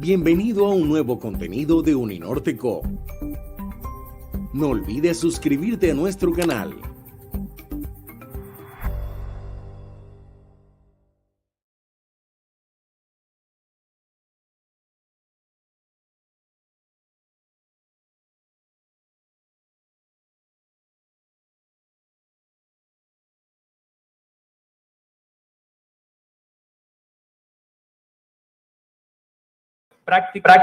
Bienvenido a un nuevo contenido de Uninorte Co. No olvides suscribirte a nuestro canal. Práctica.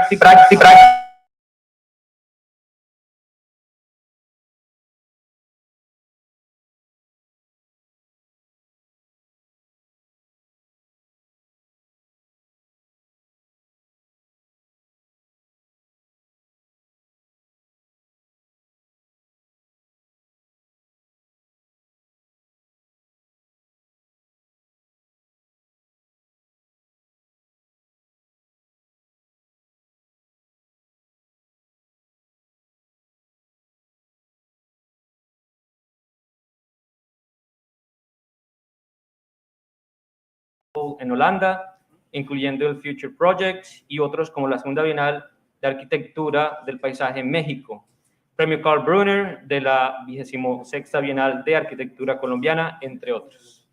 En Holanda, incluyendo el Future Project y otros como la Segunda Bienal de Arquitectura del Paisaje en México, Premio Carl Brunner de la 26ª Bienal de Arquitectura Colombiana, entre otros.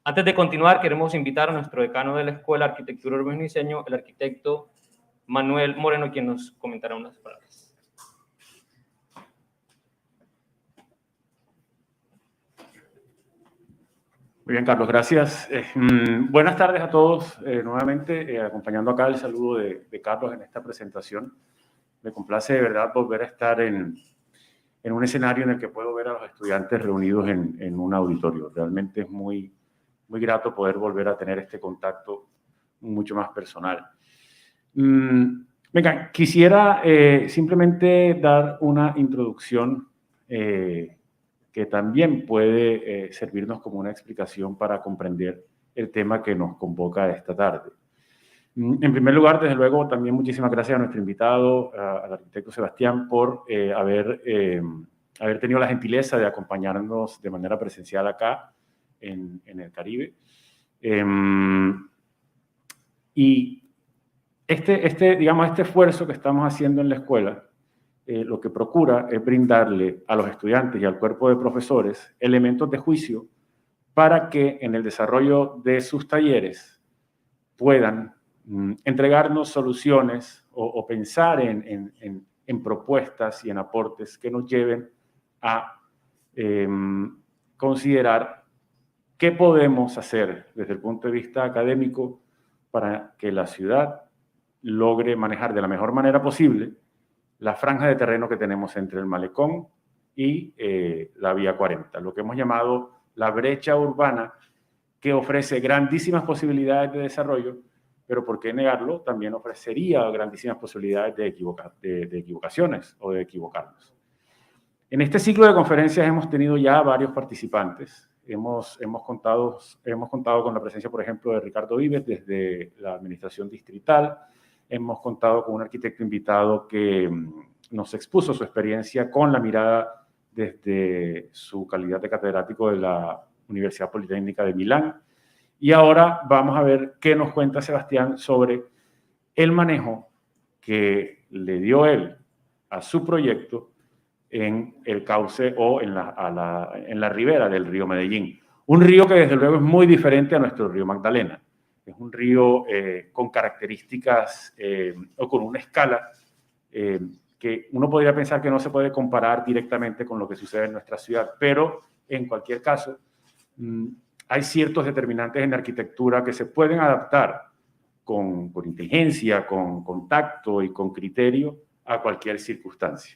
Antes de continuar, queremos invitar a nuestro decano de la Escuela de Arquitectura, Urbanismo y Diseño, el arquitecto Manuel Moreno, quien nos comentará unas palabras. Muy bien, Carlos, gracias. Buenas tardes a todos. Nuevamente, acompañando acá el saludo de Carlos en esta presentación. Me complace de verdad volver a estar en un escenario en el que puedo ver a los estudiantes reunidos en un auditorio. Realmente es muy grato poder volver a tener este contacto mucho más personal. Venga, quisiera simplemente dar una introducción que también puede servirnos como una explicación para comprender el tema que nos convoca esta tarde. En primer lugar, desde luego, también muchísimas gracias a nuestro invitado, al arquitecto Sebastián, por haber tenido la gentileza de acompañarnos de manera presencial acá en el Caribe. Y este esfuerzo que estamos haciendo en la escuela, lo que procura es brindarle a los estudiantes y al cuerpo de profesores elementos de juicio para que en el desarrollo de sus talleres puedan entregarnos soluciones o pensar en propuestas y en aportes que nos lleven a considerar qué podemos hacer desde el punto de vista académico para que la ciudad logre manejar de la mejor manera posible la franja de terreno que tenemos entre el Malecón y la Vía 40, lo que hemos llamado la brecha urbana, que ofrece grandísimas posibilidades de desarrollo, pero por qué negarlo, también ofrecería grandísimas posibilidades de equivocaciones o de equivocarnos. En este ciclo de conferencias hemos tenido ya varios participantes. Hemos contado con la presencia, por ejemplo, de Ricardo Vives desde la Administración Distrital. Hemos contado con un arquitecto invitado que nos expuso su experiencia con la mirada desde su calidad de catedrático de la Universidad Politécnica de Milán. Y ahora vamos a ver qué nos cuenta Sebastián sobre el manejo que le dio él a su proyecto en el cauce o en la ribera del río Medellín. Un río que desde luego es muy diferente a nuestro río Magdalena. Es un río con características o con una escala que uno podría pensar que no se puede comparar directamente con lo que sucede en nuestra ciudad, pero en cualquier caso hay ciertos determinantes en la arquitectura que se pueden adaptar con inteligencia, con tacto y con criterio a cualquier circunstancia.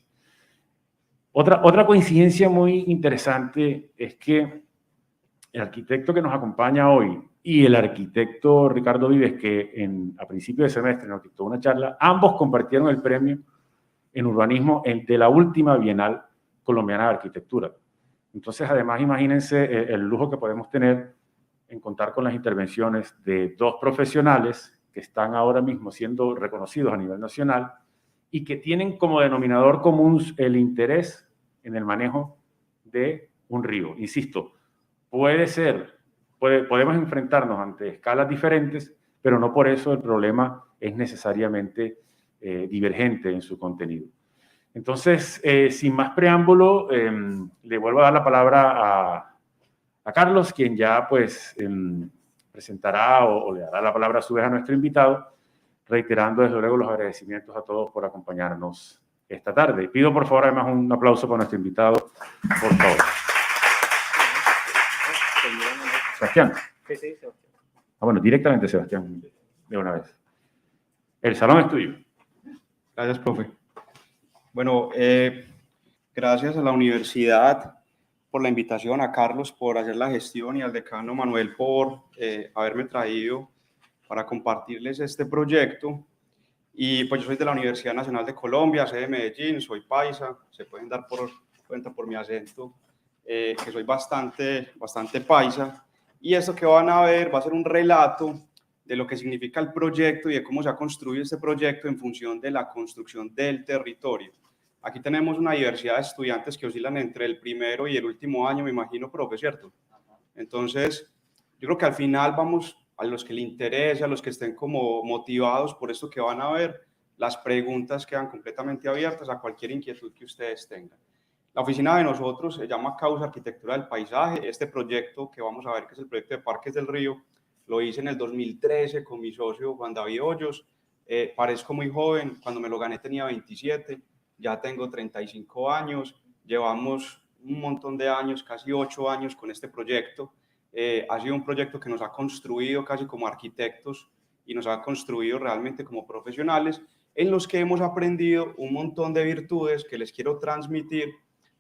Otra coincidencia muy interesante es que el arquitecto que nos acompaña hoy y el arquitecto Ricardo Vives, que a principio de semestre nos dictó una charla, ambos compartieron el premio en urbanismo de la última Bienal Colombiana de Arquitectura. Entonces, además, imagínense el lujo que podemos tener en contar con las intervenciones de dos profesionales que están ahora mismo siendo reconocidos a nivel nacional y que tienen como denominador común el interés en el manejo de un río. Insisto, podemos enfrentarnos ante escalas diferentes, pero no por eso el problema es necesariamente divergente en su contenido. Entonces, sin más preámbulo, le vuelvo a dar la palabra a Carlos, quien ya pues presentará o le dará la palabra a su vez a nuestro invitado, reiterando desde luego los agradecimientos a todos por acompañarnos esta tarde. Pido por favor además un aplauso para nuestro invitado, por favor. Sebastián. Sí, Sebastián. Bueno, directamente Sebastián, de una vez. El salón es tuyo. Gracias, profe. Bueno, gracias a la universidad por la invitación, a Carlos por hacer la gestión y al decano Manuel por haberme traído para compartirles este proyecto. Y pues yo soy de la Universidad Nacional de Colombia, sede de Medellín, soy paisa, se pueden dar por cuenta por mi acento, que soy bastante paisa. Y esto que van a ver va a ser un relato de lo que significa el proyecto y de cómo se ha construido este proyecto en función de la construcción del territorio. Aquí tenemos una diversidad de estudiantes que oscilan entre el primero y el último año, me imagino, profe, ¿cierto? Entonces, yo creo que al final vamos, a los que les interese, a los que estén como motivados por esto que van a ver, las preguntas quedan completamente abiertas a cualquier inquietud que ustedes tengan. La oficina de nosotros se llama Causa Arquitectura del Paisaje. Este proyecto que vamos a ver, que es el proyecto de Parques del Río, lo hice en el 2013 con mi socio Juan David Hoyos. Parezco muy joven, cuando me lo gané tenía 27, ya tengo 35 años, llevamos un montón de años, casi 8 años con este proyecto. Ha sido un proyecto que nos ha construido casi como arquitectos y nos ha construido realmente como profesionales, en los que hemos aprendido un montón de virtudes que les quiero transmitir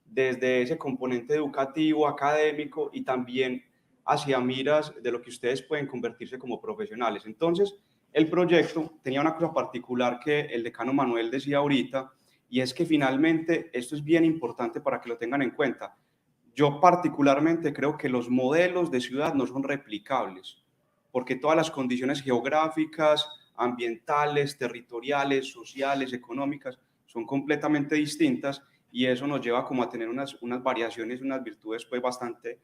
desde ese componente educativo, académico y también hacia miras de lo que ustedes pueden convertirse como profesionales. Entonces, el proyecto tenía una cosa particular que el decano Manuel decía ahorita, y es que finalmente esto es bien importante para que lo tengan en cuenta. Yo particularmente creo que los modelos de ciudad no son replicables, porque todas las condiciones geográficas, ambientales, territoriales, sociales, económicas, son completamente distintas y eso nos lleva como a tener unas variaciones, unas virtudes pues bastante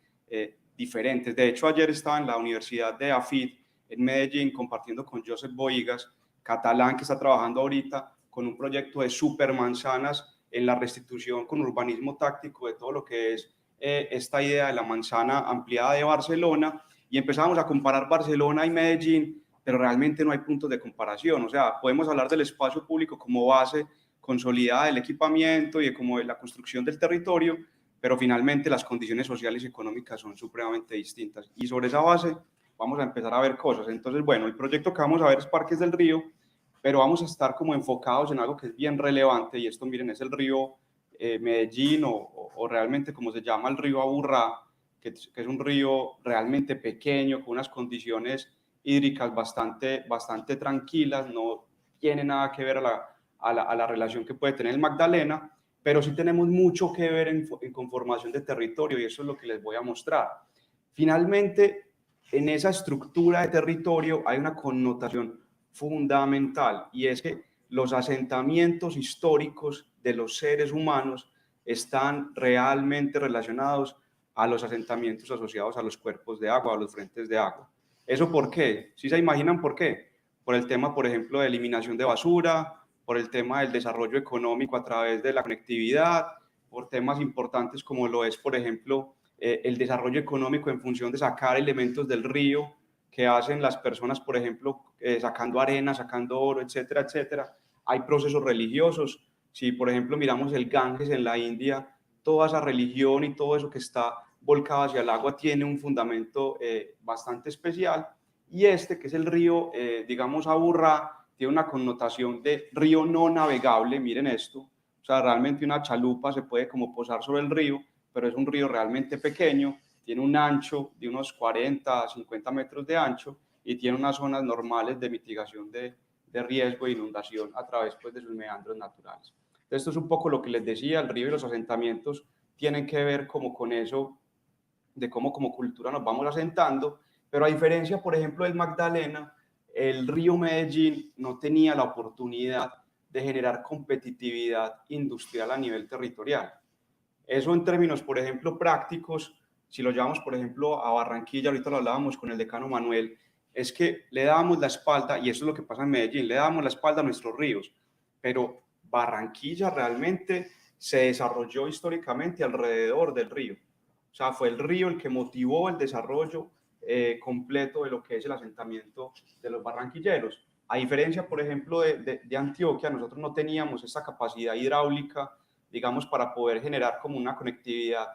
diferentes. De hecho, ayer estaba en la Universidad de AFID en Medellín compartiendo con Josep Boigas, catalán, que está trabajando ahorita con un proyecto de supermanzanas en la restitución con urbanismo táctico de todo lo que es esta idea de la manzana ampliada de Barcelona, y empezamos a comparar Barcelona y Medellín, pero realmente no hay puntos de comparación. O sea, podemos hablar del espacio público como base consolidada del equipamiento y de como de la construcción del territorio, pero finalmente las condiciones sociales y económicas son supremamente distintas. Y sobre esa base vamos a empezar a ver cosas. Entonces, bueno, el proyecto que vamos a ver es Parques del Río, pero vamos a estar como enfocados en algo que es bien relevante, y esto, miren, es el río Medellín o realmente como se llama el río Aburrá, que es un río realmente pequeño, con unas condiciones hídricas bastante tranquilas, no tiene nada que ver a la relación que puede tener el Magdalena, pero sí tenemos mucho que ver en conformación de territorio, y eso es lo que les voy a mostrar. Finalmente, en esa estructura de territorio hay una connotación fundamental, y es que los asentamientos históricos de los seres humanos están realmente relacionados a los asentamientos asociados a los cuerpos de agua, a los frentes de agua. ¿Eso por qué? ¿Sí se imaginan por qué? Por el tema, por ejemplo, de eliminación de basura, por el tema del desarrollo económico a través de la conectividad, por temas importantes como lo es, por ejemplo, el desarrollo económico en función de sacar elementos del río que hacen las personas, por ejemplo, sacando arena, sacando oro, etcétera, etcétera. Hay procesos religiosos. Si, por ejemplo, miramos el Ganges en la India, toda esa religión y todo eso que está volcado hacia el agua tiene un fundamento bastante especial. Y este, que es el río, digamos, Aburrá, tiene una connotación de río no navegable. Miren esto. O sea, realmente una chalupa se puede como posar sobre el río, pero es un río realmente pequeño, tiene un ancho de unos 40 a 50 metros de ancho y tiene unas zonas normales de mitigación de riesgo de inundación a través pues, de sus meandros naturales. Entonces, esto es un poco lo que les decía, el río y los asentamientos tienen que ver como con eso, de cómo como cultura nos vamos asentando, pero a diferencia, por ejemplo, del Magdalena, el río Medellín no tenía la oportunidad de generar competitividad industrial a nivel territorial. Eso en términos, por ejemplo, prácticos, si lo llevamos, por ejemplo, a Barranquilla, ahorita lo hablábamos con el decano Manuel, es que le dábamos la espalda, y eso es lo que pasa en Medellín, le dábamos la espalda a nuestros ríos, pero Barranquilla realmente se desarrolló históricamente alrededor del río. O sea, fue el río el que motivó el desarrollo completo de lo que es el asentamiento de los barranquilleros. A diferencia, por ejemplo, de Antioquia, nosotros no teníamos esa capacidad hidráulica, digamos, para poder generar como una conectividad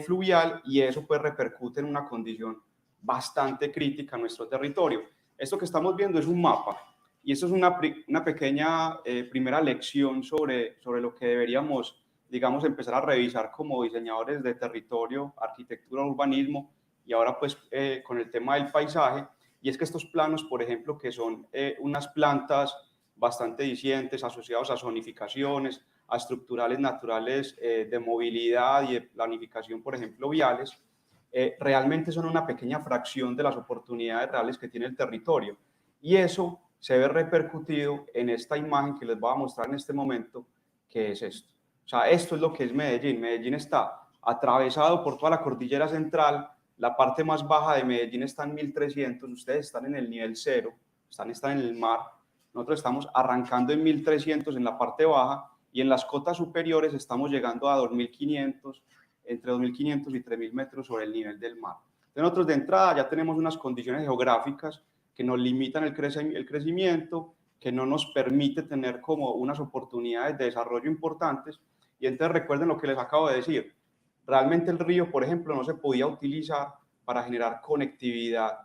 fluvial, y eso pues repercute en una condición bastante crítica en nuestro territorio. Esto que estamos viendo es un mapa, y esto es una pequeña primera lección sobre lo que deberíamos, digamos, empezar a revisar como diseñadores de territorio, arquitectura, urbanismo, y ahora pues con el tema del paisaje. Y es que estos planos, por ejemplo, que son unas plantas bastante dicientes asociados a zonificaciones, a estructurales naturales de movilidad y de planificación, por ejemplo, viales, realmente son una pequeña fracción de las oportunidades reales que tiene el territorio. Y eso se ve repercutido en esta imagen que les voy a mostrar en este momento, que es esto. O sea, esto es lo que es Medellín. Medellín está atravesado por toda la cordillera central. La parte más baja de Medellín está en 1300, ustedes están en el nivel cero, están en el mar. Nosotros estamos arrancando en 1300 en la parte baja, y en las cotas superiores estamos llegando a 2500, entre 2500 y 3000 metros sobre el nivel del mar. Entonces nosotros de entrada ya tenemos unas condiciones geográficas que nos limitan el crecimiento, que no nos permite tener como unas oportunidades de desarrollo importantes. Y entonces recuerden lo que les acabo de decir. Realmente el río, por ejemplo, no se podía utilizar para generar conectividad,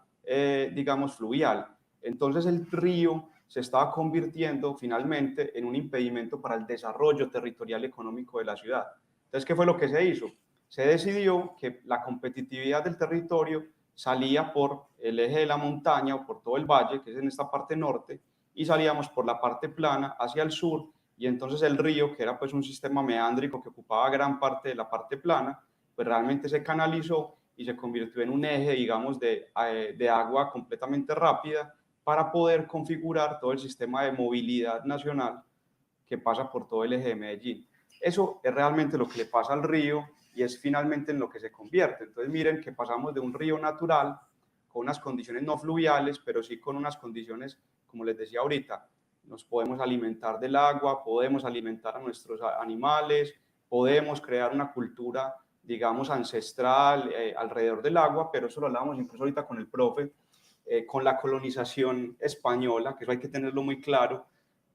digamos, fluvial. Entonces el río se estaba convirtiendo finalmente en un impedimento para el desarrollo territorial económico de la ciudad. Entonces, ¿qué fue lo que se hizo? Se decidió que la competitividad del territorio salía por el eje de la montaña o por todo el valle, que es en esta parte norte, y salíamos por la parte plana hacia el sur, y entonces el río, que era pues un sistema meándrico que ocupaba gran parte de la parte plana, pues realmente se canalizó y se convirtió en un eje, digamos, de agua completamente rápida para poder configurar todo el sistema de movilidad nacional que pasa por todo el eje de Medellín. Eso es realmente lo que le pasa al río, y es finalmente en lo que se convierte. Entonces miren que pasamos de un río natural con unas condiciones no fluviales, pero sí con unas condiciones, como les decía ahorita, nos podemos alimentar del agua, podemos alimentar a nuestros animales, podemos crear una cultura, digamos, ancestral alrededor del agua, pero eso lo hablábamos incluso ahorita con el profe, con la colonización española, que eso hay que tenerlo muy claro,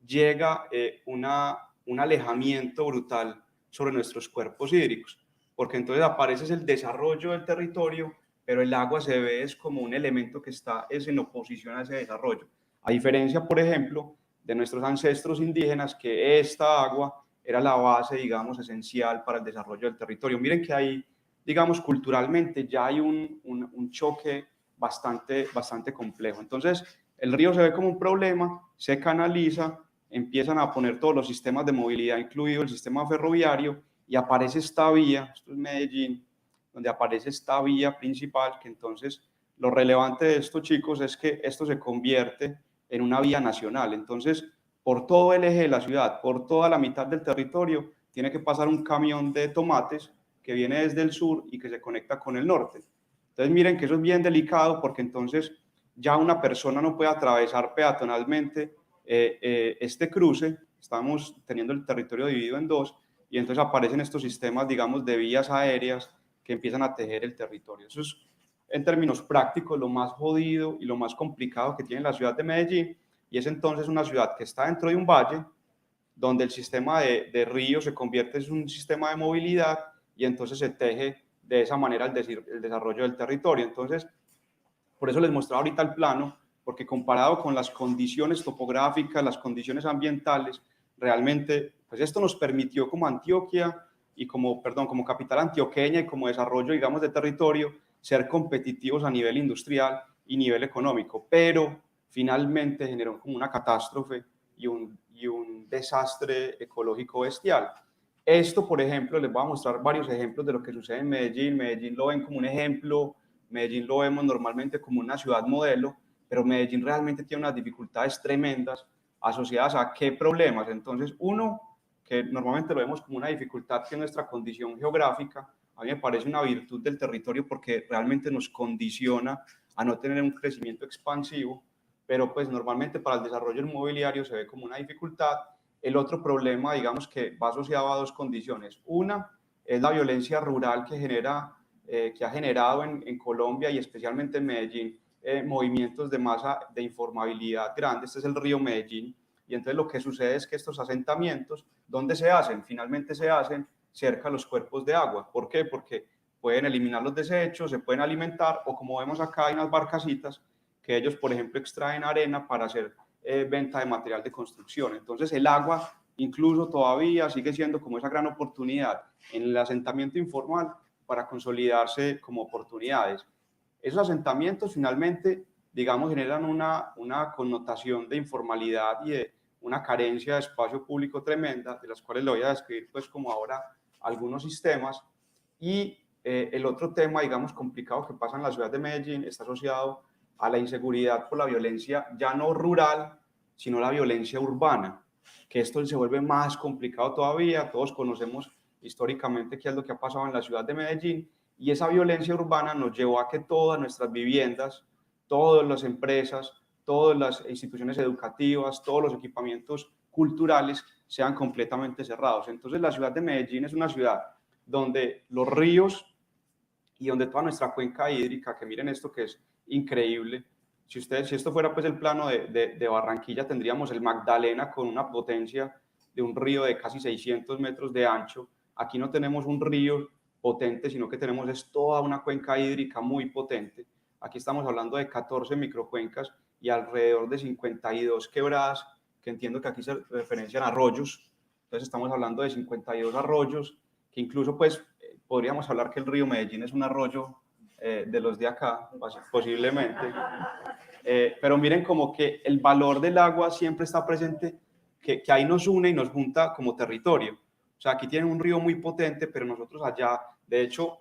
llega un alejamiento brutal sobre nuestros cuerpos hídricos, porque entonces aparece el desarrollo del territorio, pero el agua se ve es como un elemento que está en oposición a ese desarrollo. A diferencia, por ejemplo, de nuestros ancestros indígenas, que esta agua era la base, digamos, esencial para el desarrollo del territorio. Miren que ahí, digamos, culturalmente ya hay un choque bastante complejo. Entonces, el río se ve como un problema, se canaliza, empiezan a poner todos los sistemas de movilidad, incluido el sistema ferroviario, y aparece esta vía, esto es Medellín, donde aparece esta vía principal, que entonces lo relevante de esto, chicos, es que esto se convierte en una vía nacional. Entonces, por todo el eje de la ciudad, por toda la mitad del territorio, tiene que pasar un camión de tomates que viene desde el sur y que se conecta con el norte. Entonces, miren que eso es bien delicado, porque entonces ya una persona no puede atravesar peatonalmente este cruce. Estamos teniendo el territorio dividido en dos, y entonces aparecen estos sistemas, digamos, de vías aéreas que empiezan a tejer el territorio. Eso es, en términos prácticos, lo más jodido y lo más complicado que tiene la ciudad de Medellín, y es entonces una ciudad que está dentro de un valle, donde el sistema de río se convierte en un sistema de movilidad, y entonces se teje de esa manera el desarrollo del territorio. Entonces, por eso les mostraba ahorita el plano, porque comparado con las condiciones topográficas, las condiciones ambientales, realmente, pues esto nos permitió como Antioquia y como capital antioqueña y como desarrollo, digamos, de territorio, ser competitivos a nivel industrial y nivel económico, pero finalmente generó como una catástrofe y un desastre ecológico bestial. Esto, por ejemplo, les voy a mostrar varios ejemplos de lo que sucede en Medellín. Medellín lo ven como un ejemplo, Medellín lo vemos normalmente como una ciudad modelo, pero Medellín realmente tiene unas dificultades tremendas asociadas a qué problemas. Entonces, uno, que normalmente lo vemos como una dificultad, que es nuestra condición geográfica. A mí me parece una virtud del territorio, porque realmente nos condiciona a no tener un crecimiento expansivo, pero pues normalmente para el desarrollo inmobiliario se ve como una dificultad. El otro problema, digamos, que va asociado a dos condiciones. Una es la violencia rural que ha generado en Colombia y especialmente en Medellín movimientos de masa de informabilidad grande. Este es el río Medellín, y entonces lo que sucede es que estos asentamientos, ¿dónde se hacen? Finalmente se hacen cerca de los cuerpos de agua. ¿Por qué? Porque pueden eliminar los desechos, se pueden alimentar, o como vemos acá hay unas barcacitas que ellos, por ejemplo, extraen arena para hacer venta de material de construcción. Entonces el agua incluso todavía sigue siendo como esa gran oportunidad en el asentamiento informal para consolidarse como oportunidades. Esos asentamientos finalmente, digamos, generan una connotación de informalidad y de una carencia de espacio público tremenda, de las cuales le voy a describir pues como ahora algunos sistemas. Y el otro tema, digamos, complicado que pasa en la ciudad de Medellín está asociado a la inseguridad por la violencia ya no rural, sino la violencia urbana, que esto se vuelve más complicado todavía. Todos conocemos históricamente qué es lo que ha pasado en la ciudad de Medellín, y esa violencia urbana nos llevó a que todas nuestras viviendas, todas las empresas, todas las instituciones educativas, todos los equipamientos culturales sean completamente cerrados. Entonces la ciudad de Medellín es una ciudad donde los ríos y donde toda nuestra cuenca hídrica, que miren esto que es increíble, si esto fuera pues el plano de Barranquilla, tendríamos el Magdalena con una potencia de un río de casi 600 metros de ancho. Aquí no tenemos un río potente, sino que tenemos es toda una cuenca hídrica muy potente. Aquí estamos hablando de 14 microcuencas y alrededor de 52 quebradas, que entiendo que aquí se referencian a arroyos. Entonces estamos hablando de 52 arroyos, que incluso pues podríamos hablar que el río Medellín es un arroyo de los de acá, posiblemente. Pero miren como que el valor del agua siempre está presente, que ahí nos une y nos junta como territorio. O sea, aquí tienen un río muy potente, pero nosotros allá, de hecho,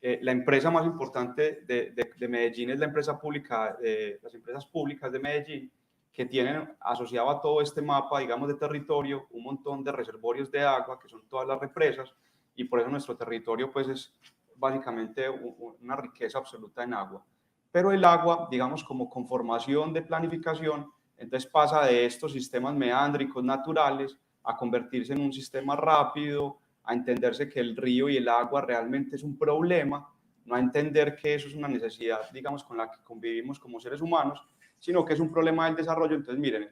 la empresa más importante de Medellín es la empresa pública, las empresas públicas de Medellín, que tienen asociado a todo este mapa, digamos, de territorio, un montón de reservorios de agua, que son todas las represas, y por eso nuestro territorio, pues, es básicamente una riqueza absoluta en agua. Pero el agua, digamos, como conformación de planificación, entonces pasa de estos sistemas meándricos naturales a convertirse en un sistema rápido, a entenderse que el río y el agua realmente es un problema, no a entender que eso es una necesidad, digamos, con la que convivimos como seres humanos, sino que es un problema del desarrollo. Entonces, miren,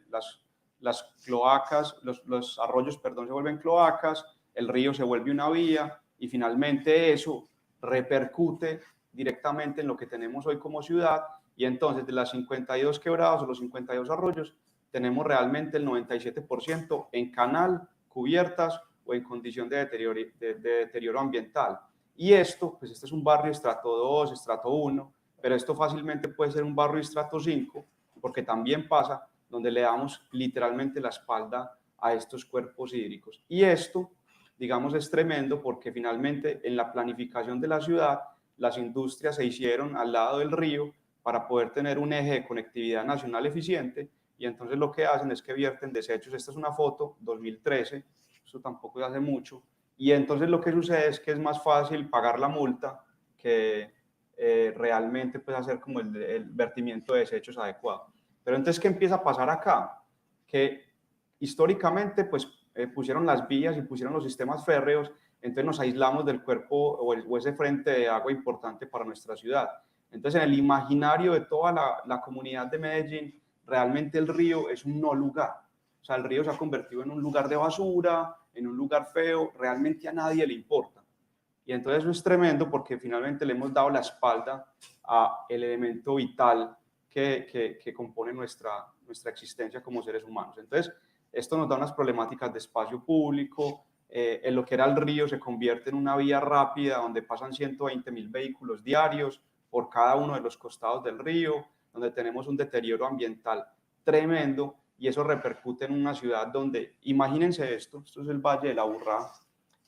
las cloacas, los arroyos, perdón, se vuelven cloacas, el río se vuelve una vía, y finalmente eso repercute directamente en lo que tenemos hoy como ciudad. Y entonces de las 52 quebradas o los 52 arroyos, tenemos realmente el 97% en canal, cubiertas o en condición de deterioro ambiental. Y esto, pues este es un barrio estrato 2, estrato 1, pero esto fácilmente puede ser un barrio estrato 5, porque también pasa donde le damos literalmente la espalda a estos cuerpos hídricos. Y esto, digamos, es tremendo porque finalmente en la planificación de la ciudad, las industrias se hicieron al lado del río para poder tener un eje de conectividad nacional eficiente, y entonces lo que hacen es que vierten desechos. Esta es una foto 2013, esto tampoco es hace mucho, y entonces lo que sucede es que es más fácil pagar la multa que realmente pues hacer como el vertimiento de desechos adecuado. Pero entonces, ¿qué empieza a pasar acá? Que históricamente pues pusieron las vías y pusieron los sistemas férreos, entonces nos aislamos del cuerpo o ese frente de agua importante para nuestra ciudad. Entonces, en el imaginario de toda la comunidad de Medellín, realmente el río es un no lugar. O sea, el río se ha convertido en un lugar de basura, en un lugar feo, realmente a nadie le importa. Y entonces eso es tremendo porque finalmente le hemos dado la espalda al elemento vital que compone nuestra existencia como seres humanos. Entonces, esto nos da unas problemáticas de espacio público. En lo que era el río se convierte en una vía rápida donde pasan 120.000 vehículos diarios por cada uno de los costados del río, donde tenemos un deterioro ambiental tremendo, y eso repercute en una ciudad donde, imagínense esto es el Valle de la Aburrá,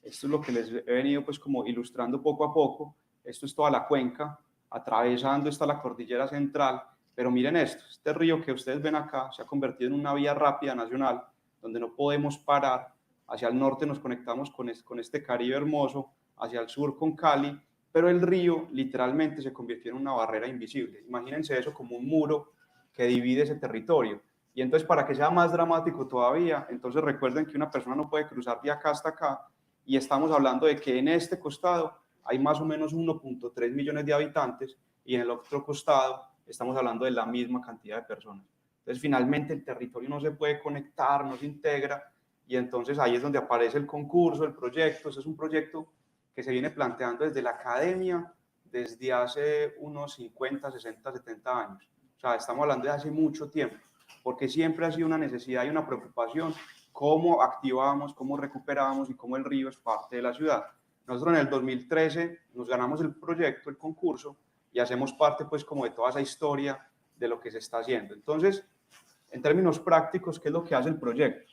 esto es lo que les he venido pues como ilustrando poco a poco, esto es toda la cuenca, atravesando está la cordillera central, pero miren esto, este río que ustedes ven acá se ha convertido en una vía rápida nacional, donde no podemos parar. Hacia el norte nos conectamos con este Caribe hermoso, hacia el sur con Cali, pero el río literalmente se convirtió en una barrera invisible. Imagínense eso como un muro que divide ese territorio. Y entonces, para que sea más dramático todavía, entonces recuerden que una persona no puede cruzar de acá hasta acá, y estamos hablando de que en este costado hay más o menos 1.3 millones de habitantes, y en el otro costado estamos hablando de la misma cantidad de personas. Entonces, finalmente el territorio no se puede conectar, no se integra, y entonces ahí es donde aparece el concurso, el proyecto. Ese es un proyecto que se viene planteando desde la academia desde hace unos 50, 60, 70 años. O sea, estamos hablando de hace mucho tiempo, porque siempre ha sido una necesidad y una preocupación cómo activamos, cómo recuperamos y cómo el río es parte de la ciudad. Nosotros en el 2013 nos ganamos el proyecto, el concurso, y hacemos parte pues como de toda esa historia de lo que se está haciendo. Entonces, en términos prácticos, ¿qué es lo que hace el proyecto?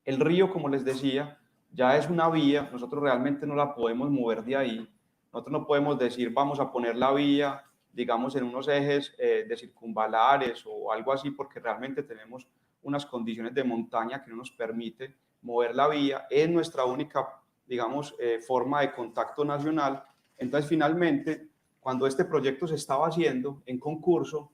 El río, como les decía, ya es una vía, nosotros realmente no la podemos mover de ahí. Nosotros no podemos decir vamos a poner la vía, digamos, en unos ejes de circunvalares o algo así, porque realmente tenemos unas condiciones de montaña que no nos permite mover la vía. Es nuestra única, digamos, forma de contacto nacional. Entonces, finalmente, cuando este proyecto se estaba haciendo en concurso,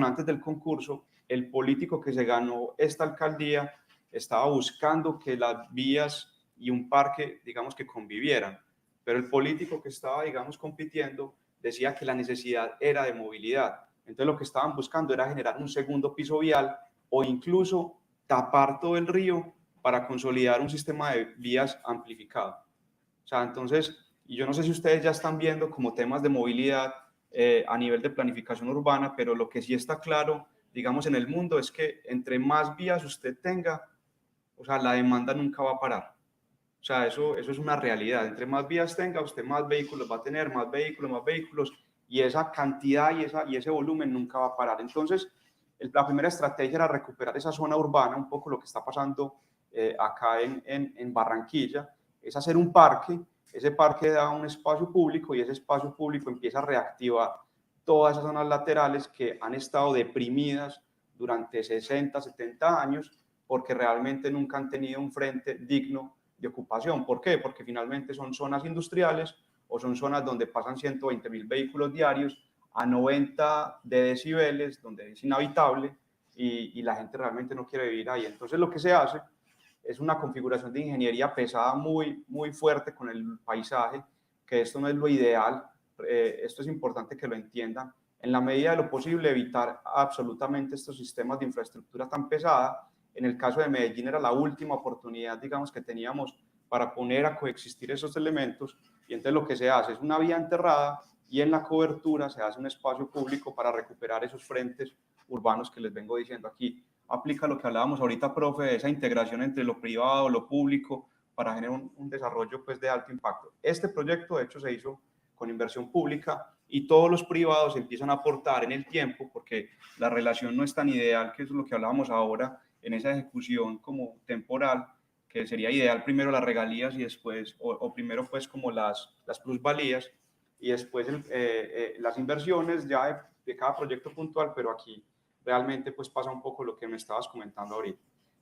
antes del concurso, el político que se ganó esta alcaldía estaba buscando que las vías y un parque, digamos, que convivieran, pero el político que estaba, digamos, compitiendo decía que la necesidad era de movilidad. Entonces lo que estaban buscando era generar un segundo piso vial o incluso tapar todo el río para consolidar un sistema de vías amplificado. O sea, entonces, y yo no sé si ustedes ya están viendo como temas de movilidad a nivel de planificación urbana, pero lo que sí está claro, digamos, en el mundo es que entre más vías usted tenga, o sea, la demanda nunca va a parar. O sea, eso es una realidad. Entre más vías tenga, usted más vehículos va a tener, más vehículos, y esa cantidad y ese volumen nunca va a parar. Entonces, la primera estrategia era recuperar esa zona urbana, un poco lo que está pasando acá en Barranquilla, es hacer un parque. Ese parque da un espacio público y ese espacio público empieza a reactivar todas esas zonas laterales que han estado deprimidas durante 60, 70 años, porque realmente nunca han tenido un frente digno de ocupación. ¿Por qué? Porque finalmente son zonas industriales o son zonas donde pasan 120.000 vehículos diarios a 90 de decibeles, donde es inhabitable y la gente realmente no quiere vivir ahí. Entonces lo que se hace es una configuración de ingeniería pesada muy, muy fuerte con el paisaje, que esto no es lo ideal, esto es importante que lo entiendan. En la medida de lo posible, evitar absolutamente estos sistemas de infraestructura tan pesada. En el caso de Medellín era la última oportunidad, digamos, que teníamos para poner a coexistir esos elementos, y entonces lo que se hace es una vía enterrada y en la cobertura se hace un espacio público para recuperar esos frentes urbanos que les vengo diciendo aquí. Aplica lo que hablábamos ahorita, profe, de esa integración entre lo privado, lo público, para generar un desarrollo pues, de alto impacto. Este proyecto, de hecho, se hizo con inversión pública y todos los privados empiezan a aportar en el tiempo, porque la relación no es tan ideal, que es lo que hablábamos ahora, en esa ejecución como temporal, que sería ideal primero las regalías y después, o primero pues como las plusvalías y después las inversiones ya de cada proyecto puntual, pero aquí realmente pues pasa un poco lo que me estabas comentando ahorita.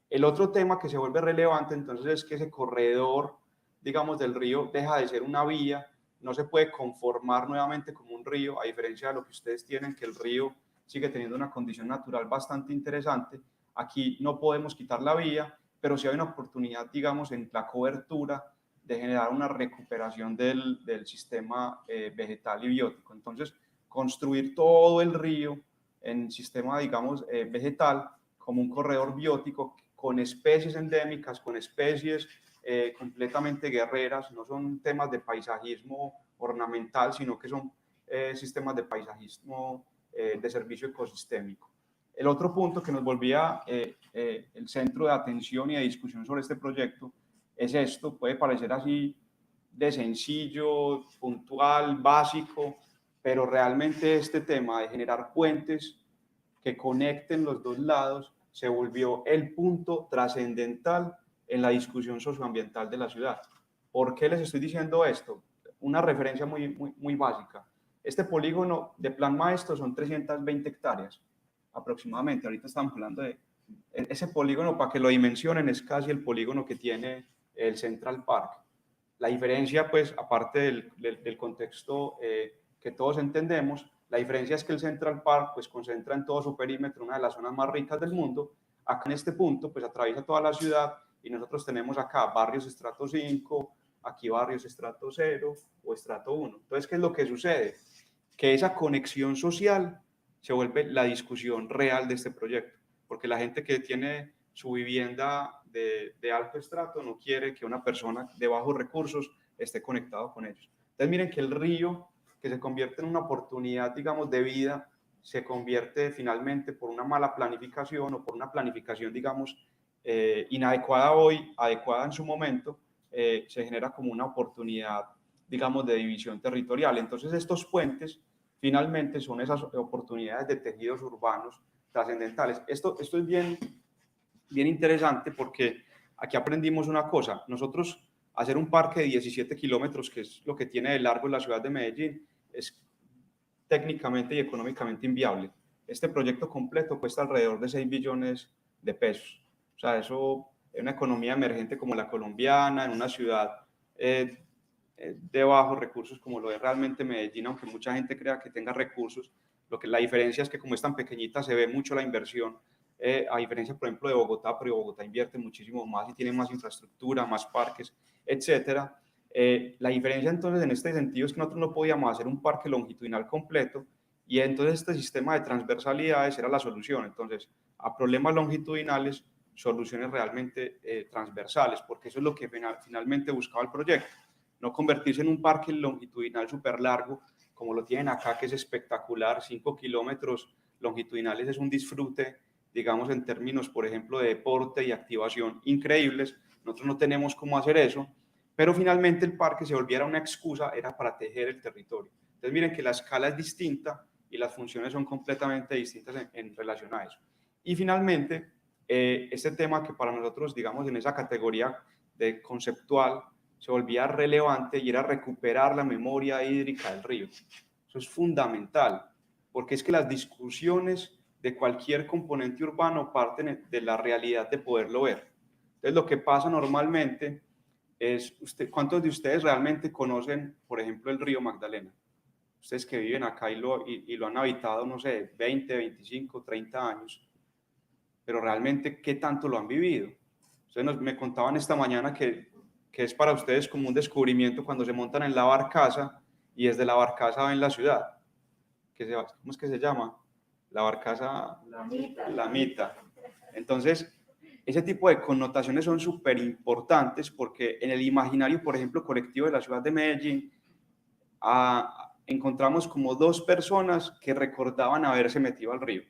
El otro tema que se vuelve relevante entonces es que ese corredor, digamos, del río deja de ser una vía, no se puede conformar nuevamente como un río, a diferencia de lo que ustedes tienen, que el río sigue teniendo una condición natural bastante interesante. Aquí no podemos quitar la vía, pero sí hay una oportunidad, digamos, en la cobertura de generar una recuperación del sistema vegetal y biótico. Entonces, construir todo el río en sistema, digamos, vegetal como un corredor biótico con especies endémicas, con especies completamente guerreras, no son temas de paisajismo ornamental, sino que son sistemas de paisajismo de servicio ecosistémico. El otro punto que nos volvía el centro de atención y de discusión sobre este proyecto es esto, puede parecer así de sencillo, puntual, básico, pero realmente este tema de generar puentes que conecten los dos lados se volvió el punto trascendental en la discusión socioambiental de la ciudad. ¿Por qué les estoy diciendo esto? Una referencia muy básica. Este polígono de plan maestro son 320 hectáreas aproximadamente. Ahorita estamos hablando de ese polígono, para que lo dimensionen, es casi el polígono que tiene el Central Park. La diferencia, pues, aparte del contexto que todos entendemos, la diferencia es que el Central Park, pues, concentra en todo su perímetro una de las zonas más ricas del mundo. Acá en este punto, pues, atraviesa toda la ciudad y nosotros tenemos acá barrios estrato 5, aquí barrios estrato 0 o estrato 1. Entonces, ¿qué es lo que sucede? Que esa conexión social se vuelve la discusión real de este proyecto, porque la gente que tiene su vivienda de alto estrato no quiere que una persona de bajos recursos esté conectado con ellos. Entonces miren que el río, que se convierte en una oportunidad, digamos, de vida, se convierte finalmente por una mala planificación o por una planificación, digamos, inadecuada hoy, adecuada en su momento, se genera como una oportunidad, digamos, de división territorial. Entonces estos puentes finalmente son esas oportunidades de tejidos urbanos trascendentales. Esto es bien interesante porque aquí aprendimos una cosa. Nosotros hacer un parque de 17 kilómetros, que es lo que tiene de largo la ciudad de Medellín, es técnicamente y económicamente inviable. Este proyecto completo cuesta alrededor de 6 billones de pesos. O sea, eso en una economía emergente como la colombiana, en una ciudad de bajos recursos como lo es realmente Medellín, aunque mucha gente crea que tenga recursos, la diferencia es que como es tan pequeñita se ve mucho la inversión, a diferencia, por ejemplo, de Bogotá, pero Bogotá invierte muchísimo más y tiene más infraestructura, más parques, etcétera. La diferencia entonces en este sentido es que nosotros no podíamos hacer un parque longitudinal completo y entonces este sistema de transversalidades era la solución. Entonces, a problemas longitudinales, soluciones realmente transversales, porque eso es lo que finalmente buscaba el proyecto. No convertirse en un parque longitudinal súper largo, como lo tienen acá, que es espectacular, 5 kilómetros longitudinales, es un disfrute, digamos, en términos, por ejemplo, de deporte y activación increíbles. Nosotros no tenemos cómo hacer eso, pero finalmente el parque se volviera una excusa, era para tejer el territorio. Entonces miren que la escala es distinta y las funciones son completamente distintas en relación a eso. Y finalmente, este tema que para nosotros, digamos, en esa categoría de conceptual, se volvía relevante y era recuperar la memoria hídrica del río. Eso es fundamental, porque es que las discusiones de cualquier componente urbano parten de la realidad de poderlo ver. Entonces, lo que pasa normalmente es, ¿cuántos de ustedes realmente conocen, por ejemplo, el río Magdalena? Ustedes que viven acá y lo han habitado, no sé, 20, 25, 30 años, pero realmente, ¿qué tanto lo han vivido? Ustedes me contaban esta mañana que es para ustedes como un descubrimiento cuando se montan en la barcaza y desde la barcaza ven la ciudad. ¿Cómo es que se llama? La barcaza... La Mita. Entonces, ese tipo de connotaciones son súper importantes porque en el imaginario, por ejemplo, colectivo de la ciudad de Medellín, encontramos como 2 personas que recordaban haberse metido al río.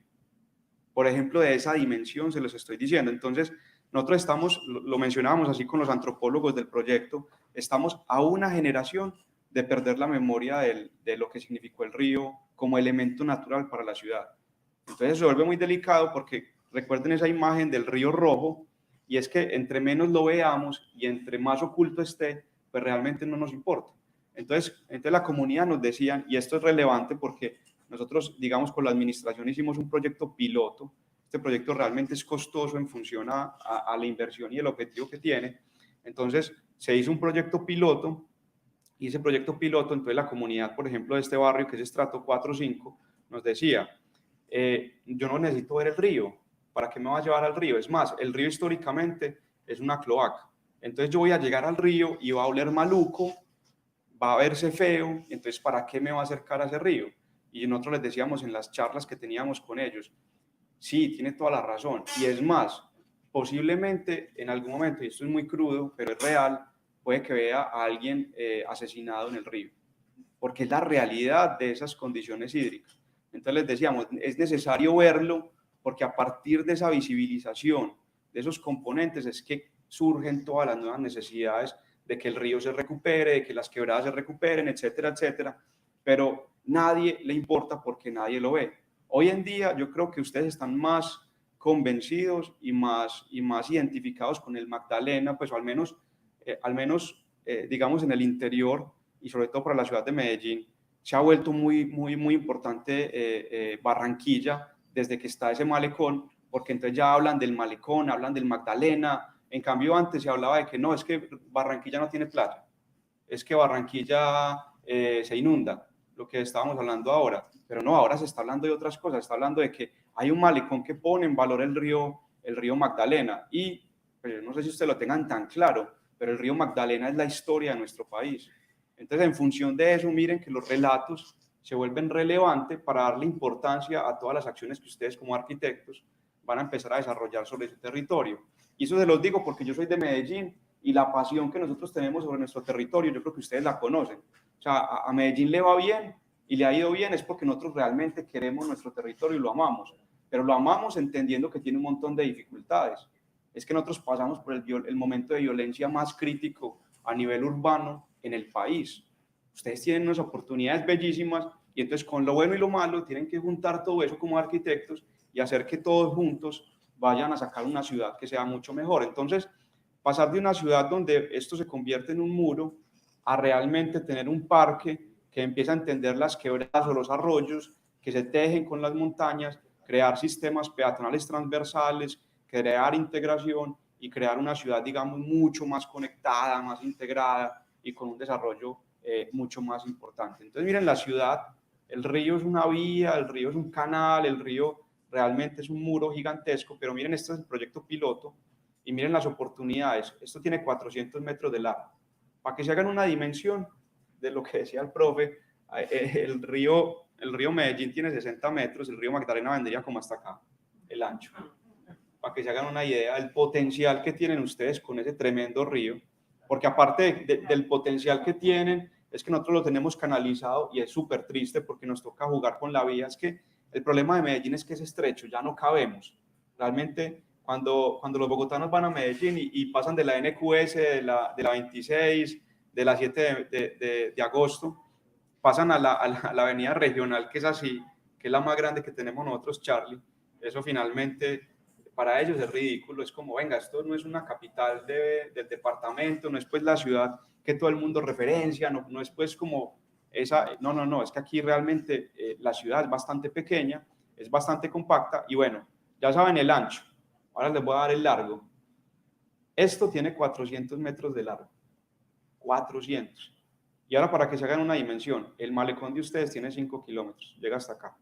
Por ejemplo, de esa dimensión se los estoy diciendo. Entonces, nosotros estamos, lo mencionábamos así con los antropólogos del proyecto, estamos a una generación de perder la memoria de lo que significó el río como elemento natural para la ciudad. Entonces se vuelve muy delicado porque recuerden esa imagen del río rojo, y es que entre menos lo veamos y entre más oculto esté, pues realmente no nos importa. Entonces la comunidad nos decían, y esto es relevante porque nosotros, digamos, con la administración hicimos un proyecto piloto. Este proyecto realmente es costoso en función a la inversión y el objetivo que tiene. Entonces se hizo un proyecto piloto, y ese proyecto piloto, entonces la comunidad, por ejemplo, de este barrio, que es estrato 4 o 5, nos decía, yo no necesito ver el río, ¿para qué me va a llevar al río? Es más, el río históricamente es una cloaca, entonces yo voy a llegar al río y va a oler maluco, va a verse feo, entonces ¿para qué me va a acercar a ese río? Y nosotros les decíamos en las charlas que teníamos con ellos, sí, tiene toda la razón, y es más, posiblemente en algún momento, y esto es muy crudo, pero es real, puede que vea a alguien asesinado en el río, porque es la realidad de esas condiciones hídricas. Entonces les decíamos, es necesario verlo, porque a partir de esa visibilización de esos componentes es que surgen todas las nuevas necesidades de que el río se recupere, de que las quebradas se recuperen, etcétera, etcétera, pero nadie le importa porque nadie lo ve. Hoy en día yo creo que ustedes están más convencidos y más identificados con el Magdalena, pues al menos digamos en el interior y sobre todo para la ciudad de Medellín, se ha vuelto muy importante Barranquilla desde que está ese malecón, porque entonces ya hablan del malecón, hablan del Magdalena. En cambio antes se hablaba de que no, es que Barranquilla no tiene playa. es que Barranquilla se inunda, lo que estábamos hablando ahora, pero no, ahora se está hablando de otras cosas, se está hablando de que hay un malecón que pone en valor el río Magdalena, y pues, no sé si ustedes lo tengan tan claro, pero el río Magdalena es la historia de nuestro país. Entonces, en función de eso, miren que los relatos se vuelven relevantes para darle importancia a todas las acciones que ustedes como arquitectos van a empezar a desarrollar sobre su territorio. Y eso se los digo porque yo soy de Medellín y la pasión que nosotros tenemos sobre nuestro territorio, yo creo que ustedes la conocen. O sea, a Medellín le va bien y le ha ido bien es porque nosotros realmente queremos nuestro territorio y lo amamos, pero lo amamos entendiendo que tiene un montón de dificultades. Es que nosotros pasamos por el momento de violencia más crítico a nivel urbano en el país. Ustedes tienen unas oportunidades bellísimas y entonces con lo bueno y lo malo tienen que juntar todo eso como arquitectos y hacer que todos juntos vayan a sacar una ciudad que sea mucho mejor. Entonces, pasar de una ciudad donde esto se convierte en un muro a realmente tener un parque que empieza a entender las quebradas o los arroyos que se tejen con las montañas, crear sistemas peatonales transversales, crear integración y crear una ciudad, digamos, mucho más conectada, más integrada y con un desarrollo mucho más importante. Entonces, miren, la ciudad, el río es una vía, el río es un canal, el río realmente es un muro gigantesco, pero miren, este es el proyecto piloto y miren las oportunidades. Esto tiene 400 metros de largo. Para que se hagan una dimensión de lo que decía el profe, el río Medellín tiene 60 metros, el río Magdalena vendría como hasta acá, el ancho. Para que se hagan una idea del potencial que tienen ustedes con ese tremendo río, porque aparte del potencial que tienen, es que nosotros lo tenemos canalizado y es súper triste porque nos toca jugar con la vía. Es que el problema de Medellín es que es estrecho, ya no cabemos. Realmente, cuando los bogotanos van a Medellín y pasan de la NQS, de la 26, de la 7 de agosto, pasan a la avenida regional, que es así, que es la más grande que tenemos nosotros, Charlie, eso finalmente para ellos es ridículo, es como, venga, esto no es una capital del departamento, no es pues la ciudad que todo el mundo referencia, no es pues como esa, no, es que aquí realmente la ciudad es bastante pequeña, es bastante compacta y bueno, ya saben el ancho, ahora les voy a dar el largo. Esto tiene 400 metros de largo, 400. Y ahora para que se hagan una dimensión, el malecón de ustedes tiene 5 kilómetros, llega hasta acá.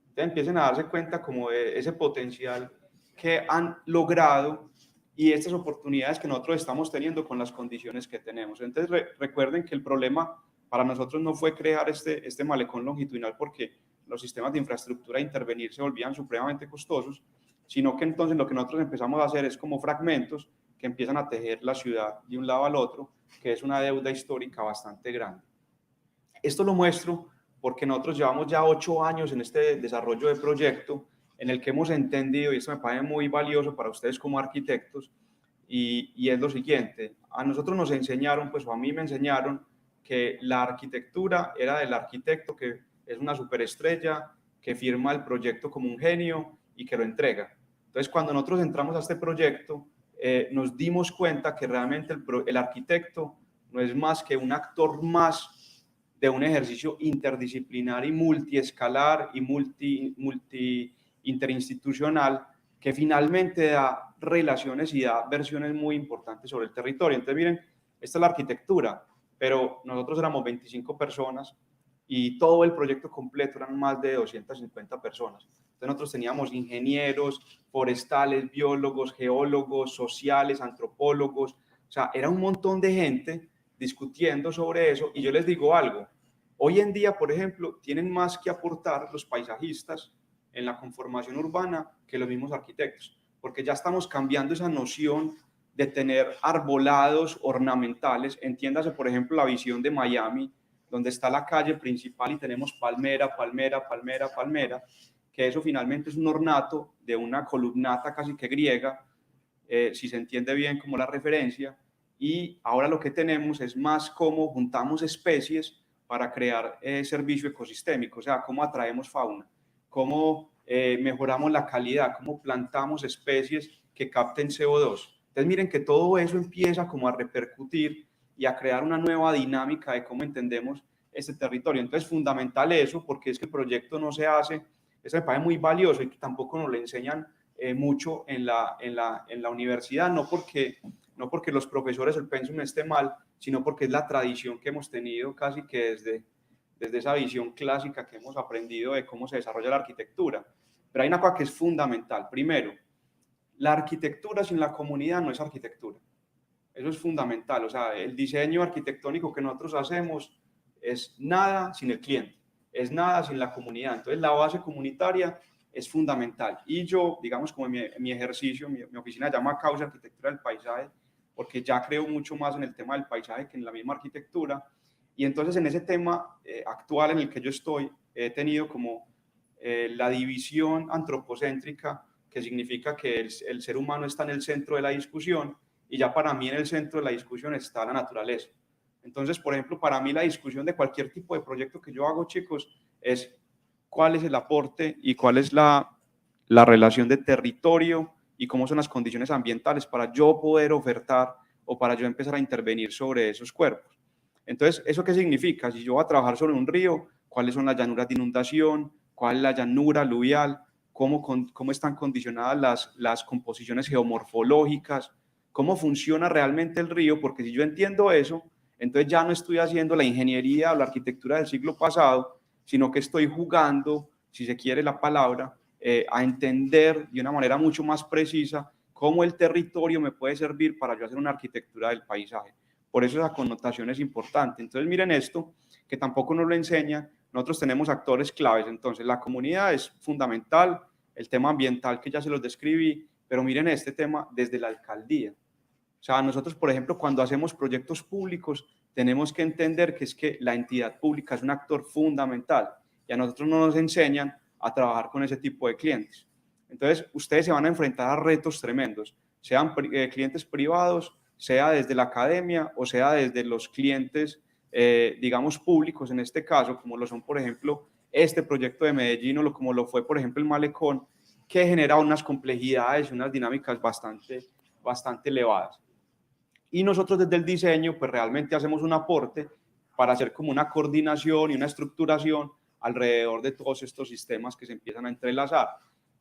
Entonces empiecen a darse cuenta como de ese potencial que han logrado y estas oportunidades que nosotros estamos teniendo con las condiciones que tenemos. Entonces recuerden que el problema para nosotros no fue crear este malecón longitudinal porque los sistemas de infraestructura a intervenir se volvían supremamente costosos, sino que entonces lo que nosotros empezamos a hacer es como fragmentos que empiezan a tejer la ciudad de un lado al otro, que es una deuda histórica bastante grande. Esto lo muestro porque nosotros llevamos ya 8 años en este desarrollo de proyecto en el que hemos entendido, y esto me parece muy valioso para ustedes como arquitectos, y es lo siguiente, a nosotros nos enseñaron, pues o a mí me enseñaron que la arquitectura era del arquitecto que es una superestrella, que firma el proyecto como un genio y que lo entrega. Entonces, cuando nosotros entramos a este proyecto, nos dimos cuenta que realmente el arquitecto no es más que un actor más de un ejercicio interdisciplinar y multiescalar y interinstitucional que finalmente da relaciones y da versiones muy importantes sobre el territorio. Entonces, miren, esta es la arquitectura, pero nosotros éramos 25 personas y todo el proyecto completo eran más de 250 personas. Entonces nosotros teníamos ingenieros, forestales, biólogos, geólogos, sociales, antropólogos, o sea, era un montón de gente discutiendo sobre eso y yo les digo algo, hoy en día, por ejemplo, tienen más que aportar los paisajistas en la conformación urbana que los mismos arquitectos, porque ya estamos cambiando esa noción de tener arbolados ornamentales, entiéndase, por ejemplo, la visión de Miami, donde está la calle principal y tenemos palmera, palmera, palmera, palmera, que eso finalmente es un ornato de una columnata casi que griega, si se entiende bien como la referencia, y ahora lo que tenemos es más cómo juntamos especies para crear servicio ecosistémico, o sea, cómo atraemos fauna, cómo mejoramos la calidad, cómo plantamos especies que capten CO2. Entonces miren que todo eso empieza como a repercutir y a crear una nueva dinámica de cómo entendemos este territorio. Entonces, fundamental eso, porque es que el proyecto no se hace, eso me parece muy valioso y que tampoco nos lo enseñan mucho en la universidad, no porque los profesores, el pensum esté mal, sino porque es la tradición que hemos tenido casi que desde esa visión clásica que hemos aprendido de cómo se desarrolla la arquitectura. Pero hay una cosa que es fundamental. Primero, la arquitectura sin la comunidad no es arquitectura. Eso es fundamental. O sea, el diseño arquitectónico que nosotros hacemos es nada sin el cliente, es nada sin la comunidad. Entonces, la base comunitaria es fundamental. Y yo, digamos, como en mi ejercicio, mi oficina se llama Causa Arquitectura del Paisaje, porque ya creo mucho más en el tema del paisaje que en la misma arquitectura. Y entonces, en ese tema actual en el que yo estoy, he tenido como la división antropocéntrica, que significa que el ser humano está en el centro de la discusión, y ya para mí en el centro de la discusión está la naturaleza. Entonces, por ejemplo, para mí la discusión de cualquier tipo de proyecto que yo hago, chicos, es cuál es el aporte y cuál es la relación de territorio y cómo son las condiciones ambientales para yo poder ofertar o para yo empezar a intervenir sobre esos cuerpos. Entonces, ¿eso qué significa? Si yo voy a trabajar sobre un río, ¿cuáles son las llanuras de inundación? ¿Cuál es la llanura aluvial? ¿Cómo están condicionadas las composiciones geomorfológicas? ¿Cómo funciona realmente el río? Porque si yo entiendo eso, entonces ya no estoy haciendo la ingeniería o la arquitectura del siglo pasado, sino que estoy jugando, si se quiere la palabra, a entender de una manera mucho más precisa cómo el territorio me puede servir para yo hacer una arquitectura del paisaje. Por eso esa connotación es importante. Entonces miren esto, que tampoco nos lo enseñan. Nosotros tenemos actores claves. Entonces la comunidad es fundamental, el tema ambiental que ya se los describí, pero miren este tema desde la alcaldía. O sea, nosotros, por ejemplo, cuando hacemos proyectos públicos, tenemos que entender que es que la entidad pública es un actor fundamental y a nosotros no nos enseñan a trabajar con ese tipo de clientes. Entonces, ustedes se van a enfrentar a retos tremendos, sean clientes privados, sea desde la academia o sea desde los clientes, digamos, públicos en este caso, como lo son, por ejemplo, este proyecto de Medellín o como lo fue, por ejemplo, el Malecón, que genera unas complejidades y unas dinámicas bastante elevadas. Y nosotros desde el diseño, pues realmente hacemos un aporte para hacer como una coordinación y una estructuración alrededor de todos estos sistemas que se empiezan a entrelazar.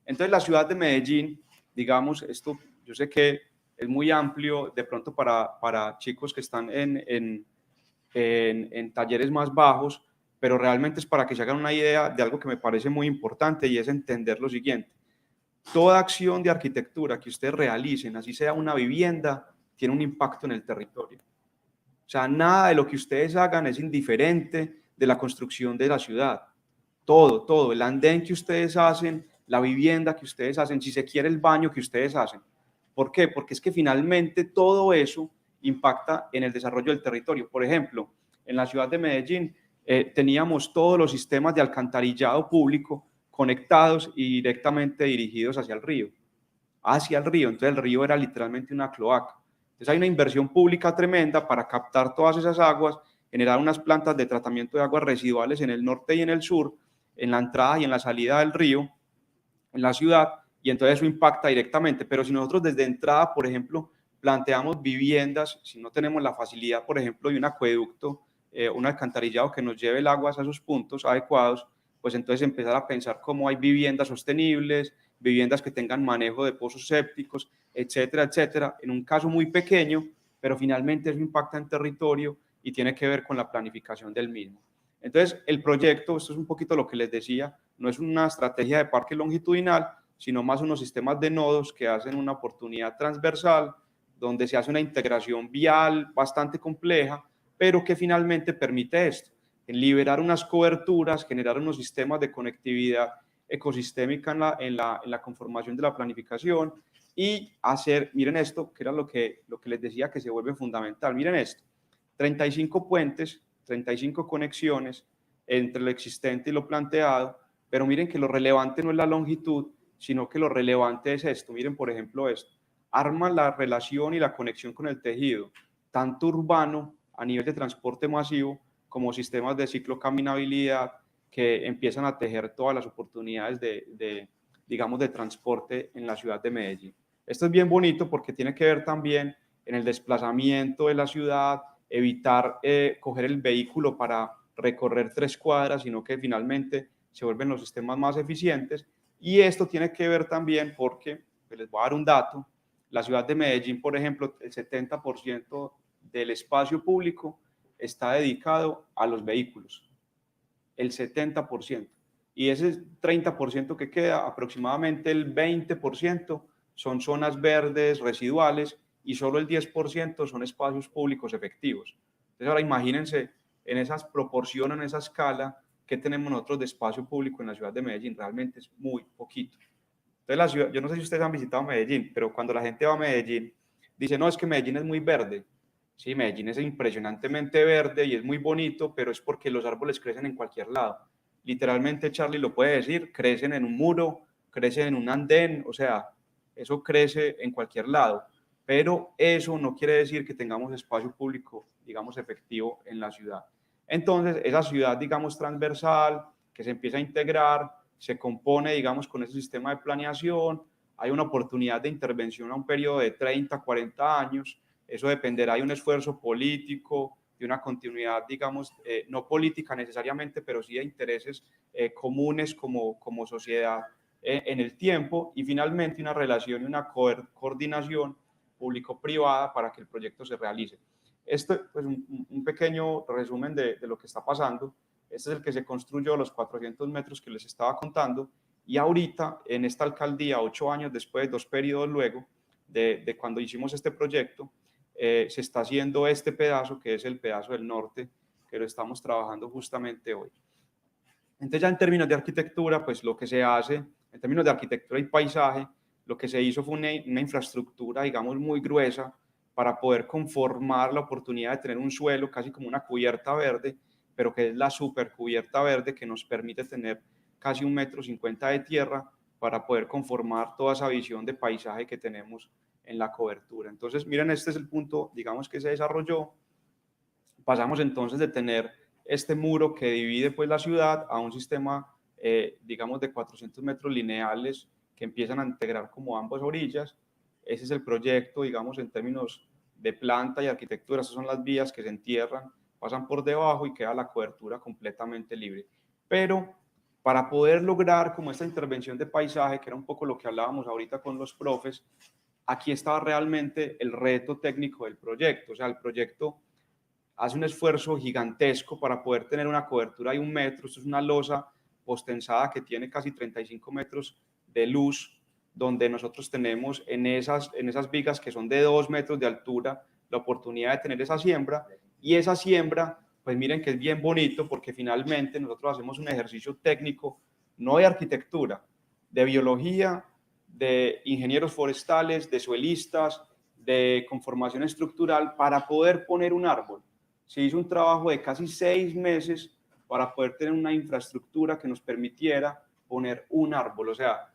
Entonces, la ciudad de Medellín, digamos, esto yo sé que es muy amplio de pronto para chicos que están en talleres más bajos, pero realmente es para que se hagan una idea de algo que me parece muy importante y es entender lo siguiente. Toda acción de arquitectura que ustedes realicen, así sea una vivienda, tiene un impacto en el territorio. O sea, nada de lo que ustedes hagan es indiferente de la construcción de la ciudad. Todo, el andén que ustedes hacen, la vivienda que ustedes hacen, si se quiere el baño que ustedes hacen. ¿Por qué? Porque es que finalmente todo eso impacta en el desarrollo del territorio. Por ejemplo, en la ciudad de Medellín teníamos todos los sistemas de alcantarillado público conectados y directamente dirigidos hacia el río. Entonces el río era literalmente una cloaca. Entonces hay una inversión pública tremenda para captar todas esas aguas, generar unas plantas de tratamiento de aguas residuales en el norte y en el sur, en la entrada y en la salida del río, en la ciudad, y entonces eso impacta directamente. Pero si nosotros desde entrada, por ejemplo, planteamos viviendas, si no tenemos la facilidad, por ejemplo, de un acueducto, un alcantarillado que nos lleve el agua a esos puntos adecuados, pues entonces empezar a pensar cómo hay viviendas sostenibles, viviendas que tengan manejo de pozos sépticos, etcétera, etcétera, en un caso muy pequeño, pero finalmente eso impacta en territorio y tiene que ver con la planificación del mismo. Entonces, el proyecto, esto es un poquito lo que les decía, no es una estrategia de parque longitudinal, sino más unos sistemas de nodos que hacen una oportunidad transversal, donde se hace una integración vial bastante compleja, pero que finalmente permite esto, liberar unas coberturas, generar unos sistemas de conectividad ecosistémica en la conformación de la planificación y hacer, miren esto, que era lo que les decía que se vuelve fundamental, miren esto, 35 puentes, 35 conexiones entre lo existente y lo planteado, pero miren que lo relevante no es la longitud, sino que lo relevante es esto, miren por ejemplo esto, arma la relación y la conexión con el tejido, tanto urbano a nivel de transporte masivo, como sistemas de ciclocaminabilidad, que empiezan a tejer todas las oportunidades digamos, de transporte en la ciudad de Medellín. Esto es bien bonito porque tiene que ver también en el desplazamiento de la ciudad, evitar coger el vehículo para recorrer 3 cuadras, sino que finalmente se vuelven los sistemas más eficientes. Y esto tiene que ver también porque, pues les voy a dar un dato, la ciudad de Medellín, por ejemplo, el 70% del espacio público está dedicado a los vehículos, el 70%. Y ese 30% que queda, aproximadamente el 20%, son zonas verdes residuales y solo el 10% son espacios públicos efectivos. Entonces ahora imagínense en esas proporciones, en esa escala, que tenemos nosotros de espacio público en la ciudad de Medellín. Realmente es muy poquito. Entonces la ciudad, yo no sé si ustedes han visitado Medellín, pero cuando la gente va a Medellín, dice, no, es que Medellín es muy verde. Sí, Medellín es impresionantemente verde y es muy bonito, pero es porque los árboles crecen en cualquier lado. Literalmente, Charlie lo puede decir, crecen en un muro, crecen en un andén, o sea, eso crece en cualquier lado. Pero eso no quiere decir que tengamos espacio público, digamos, efectivo en la ciudad. Entonces, esa ciudad, digamos, transversal, que se empieza a integrar, se compone, digamos, con ese sistema de planeación, hay una oportunidad de intervención a un periodo de 30, 40 años, eso dependerá de un esfuerzo político, de una continuidad, digamos, no política necesariamente, pero sí de intereses comunes como sociedad en el tiempo, y finalmente una relación y una coordinación público-privada para que el proyecto se realice. Este, pues, un pequeño resumen de lo que está pasando. Este es el que se construyó a los 400 metros que les estaba contando, y ahorita en esta alcaldía, 8 años después, 2 periodos luego de cuando hicimos este proyecto, se está haciendo este pedazo, que es el pedazo del norte, que lo estamos trabajando justamente hoy. Entonces ya en términos de arquitectura, pues lo que se hace, en términos de arquitectura y paisaje, lo que se hizo fue una infraestructura, digamos, muy gruesa para poder conformar la oportunidad de tener un suelo casi como una cubierta verde, pero que es la supercubierta verde que nos permite tener casi 1,50 m de tierra para poder conformar toda esa visión de paisaje que tenemos en la cobertura. Entonces, miren, este es el punto, digamos, que se desarrolló. Pasamos entonces de tener este muro que divide pues la ciudad a un sistema, digamos, de 400 metros lineales que empiezan a integrar como ambas orillas. Ese es el proyecto, digamos, en términos de planta y arquitectura. Esas son las vías que se entierran, pasan por debajo y queda la cobertura completamente libre. Pero para poder lograr como esta intervención de paisaje, que era un poco lo que hablábamos ahorita con los profes, aquí estaba realmente el reto técnico del proyecto. O sea, el proyecto hace un esfuerzo gigantesco para poder tener una cobertura de 1 metro. Esto es una losa postensada que tiene casi 35 metros de luz, donde nosotros tenemos en esas vigas que son de 2 metros de altura la oportunidad de tener esa siembra. Y esa siembra, pues miren que es bien bonito, porque finalmente nosotros hacemos un ejercicio técnico, no de arquitectura, de biología, de ingenieros forestales, de suelistas, de conformación estructural, para poder poner un árbol. Se hizo un trabajo de casi 6 meses para poder tener una infraestructura que nos permitiera poner un árbol. O sea,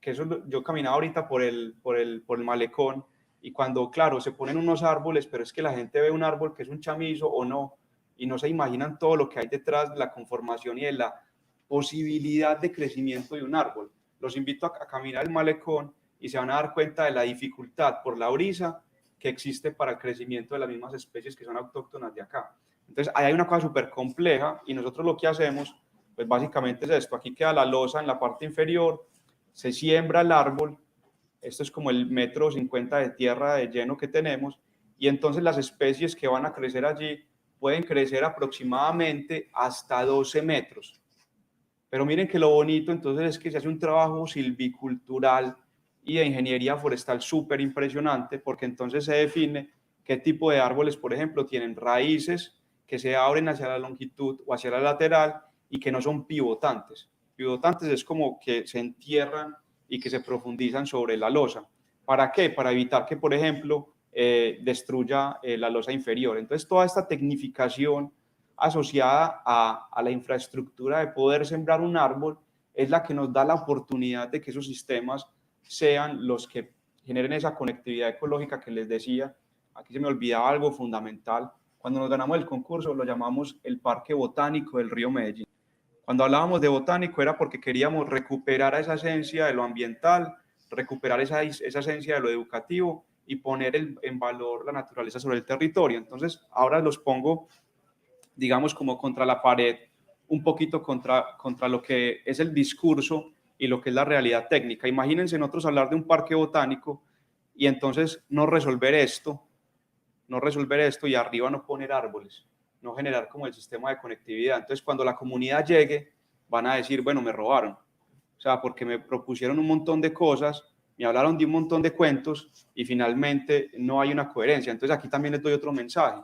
que eso, yo caminaba ahorita por el malecón, y cuando, claro, se ponen unos árboles, pero es que la gente ve un árbol que es un chamizo o no, y no se imaginan todo lo que hay detrás de la conformación y de la posibilidad de crecimiento de un árbol. Los invito a caminar el malecón y se van a dar cuenta de la dificultad por la brisa que existe para el crecimiento de las mismas especies que son autóctonas de acá. Entonces, ahí hay una cosa súper compleja, y nosotros lo que hacemos, pues básicamente es esto. Aquí queda la losa en la parte inferior, se siembra el árbol, esto es como el 1,50 m de tierra de lleno que tenemos, y entonces las especies que van a crecer allí pueden crecer aproximadamente hasta 12 metros. Pero miren que lo bonito entonces es que se hace un trabajo silvicultural y de ingeniería forestal súper impresionante, porque entonces se define qué tipo de árboles, por ejemplo, tienen raíces que se abren hacia la longitud o hacia la lateral y que no son pivotantes. Pivotantes es como que se entierran y que se profundizan sobre la losa. ¿Para qué? Para evitar que, por ejemplo, destruya la losa inferior. Entonces, toda esta tecnificación asociada a la infraestructura de poder sembrar un árbol es la que nos da la oportunidad de que esos sistemas sean los que generen esa conectividad ecológica que les decía. Aquí se me olvidaba algo fundamental. Cuando nos ganamos el concurso lo llamamos el Parque Botánico del Río Medellín. Cuando hablábamos de botánico era porque queríamos recuperar esa esencia de lo ambiental, recuperar esa esencia de lo educativo y poner en valor la naturaleza sobre el territorio. Entonces, ahora los pongo, digamos, como contra la pared, un poquito contra lo que es el discurso y lo que es la realidad técnica. Imagínense nosotros hablar de un parque botánico y entonces no resolver esto no resolver esto y arriba no poner árboles, no generar como el sistema de conectividad. Entonces, cuando la comunidad llegue, van a decir, bueno, me robaron. O sea, porque me propusieron un montón de cosas, me hablaron de un montón de cuentos y finalmente no hay una coherencia. Entonces, aquí también les doy otro mensaje.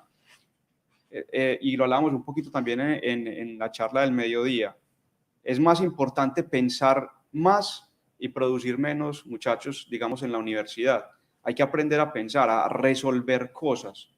Y lo hablamos un poquito también en la charla del mediodía. Es más importante pensar más y producir menos, muchachos, digamos, en la universidad. Hay que aprender a pensar, a resolver cosas,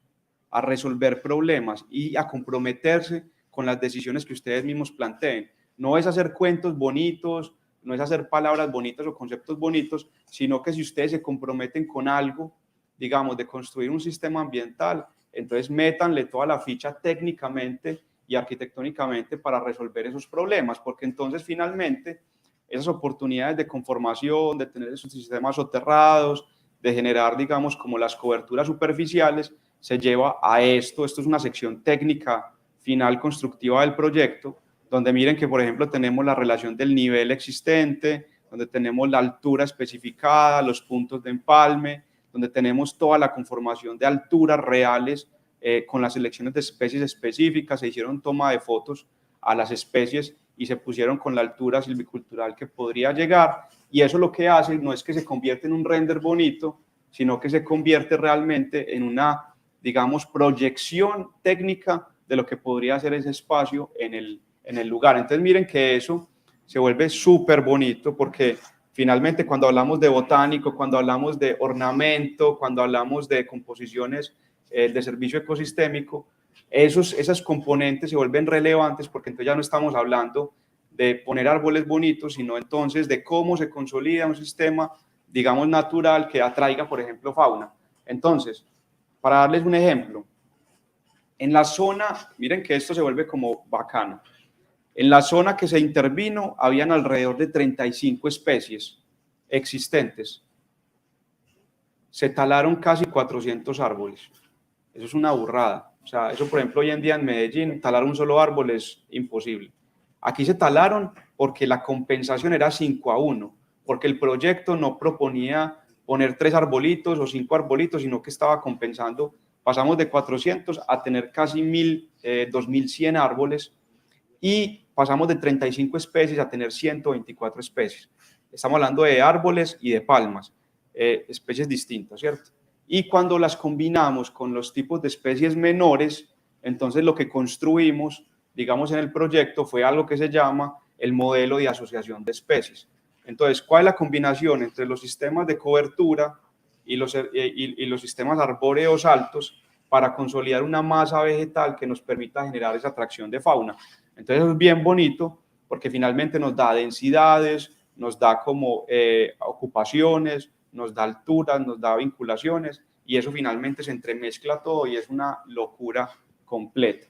a resolver problemas y a comprometerse con las decisiones que ustedes mismos planteen. No es hacer cuentos bonitos, no es hacer palabras bonitas o conceptos bonitos, sino que si ustedes se comprometen con algo, digamos, de construir un sistema ambiental, entonces métanle toda la ficha técnicamente y arquitectónicamente para resolver esos problemas, porque entonces finalmente esas oportunidades de conformación, de tener esos sistemas soterrados, de generar, digamos, como las coberturas superficiales, se lleva a esto. Esto es una sección técnica final constructiva del proyecto, donde miren que, por ejemplo, tenemos la relación del nivel existente, donde tenemos la altura especificada, los puntos de empalme, donde tenemos toda la conformación de alturas reales con las selecciones de especies específicas. Se hicieron toma de fotos a las especies y se pusieron con la altura silvicultural que podría llegar, y eso lo que hace no es que se convierte en un render bonito, sino que se convierte realmente en una, digamos, proyección técnica de lo que podría ser ese espacio en el lugar. Entonces miren que eso se vuelve súper bonito, porque finalmente cuando hablamos de botánico, cuando hablamos de ornamento, cuando hablamos de composiciones de servicio ecosistémico, esas componentes se vuelven relevantes, porque entonces ya no estamos hablando de poner árboles bonitos, sino entonces de cómo se consolida un sistema, digamos, natural que atraiga, por ejemplo, fauna. Entonces, para darles un ejemplo, en la zona, miren que esto se vuelve como bacano. En la zona que se intervino, habían alrededor de 35 especies existentes. Se talaron casi 400 árboles. Eso es una burrada. O sea, eso, por ejemplo, hoy en día en Medellín, talar un solo árbol es imposible. Aquí se talaron porque la compensación era 5-1, porque el proyecto no proponía poner 3 arbolitos o 5 arbolitos, sino que estaba compensando. Pasamos de 400 a tener casi 2.100 árboles, y pasamos de 35 especies a tener 124 especies. Estamos hablando de árboles y de palmas, especies distintas, ¿cierto? Y cuando las combinamos con los tipos de especies menores, entonces lo que construimos, digamos, en el proyecto fue algo que se llama el modelo de asociación de especies. Entonces, ¿cuál es la combinación entre los sistemas de cobertura y los sistemas arbóreos altos para consolidar una masa vegetal que nos permita generar esa atracción de fauna? Entonces es bien bonito, porque finalmente nos da densidades, nos da como ocupaciones, nos da alturas, nos da vinculaciones, y eso finalmente se entremezcla todo y es una locura completa.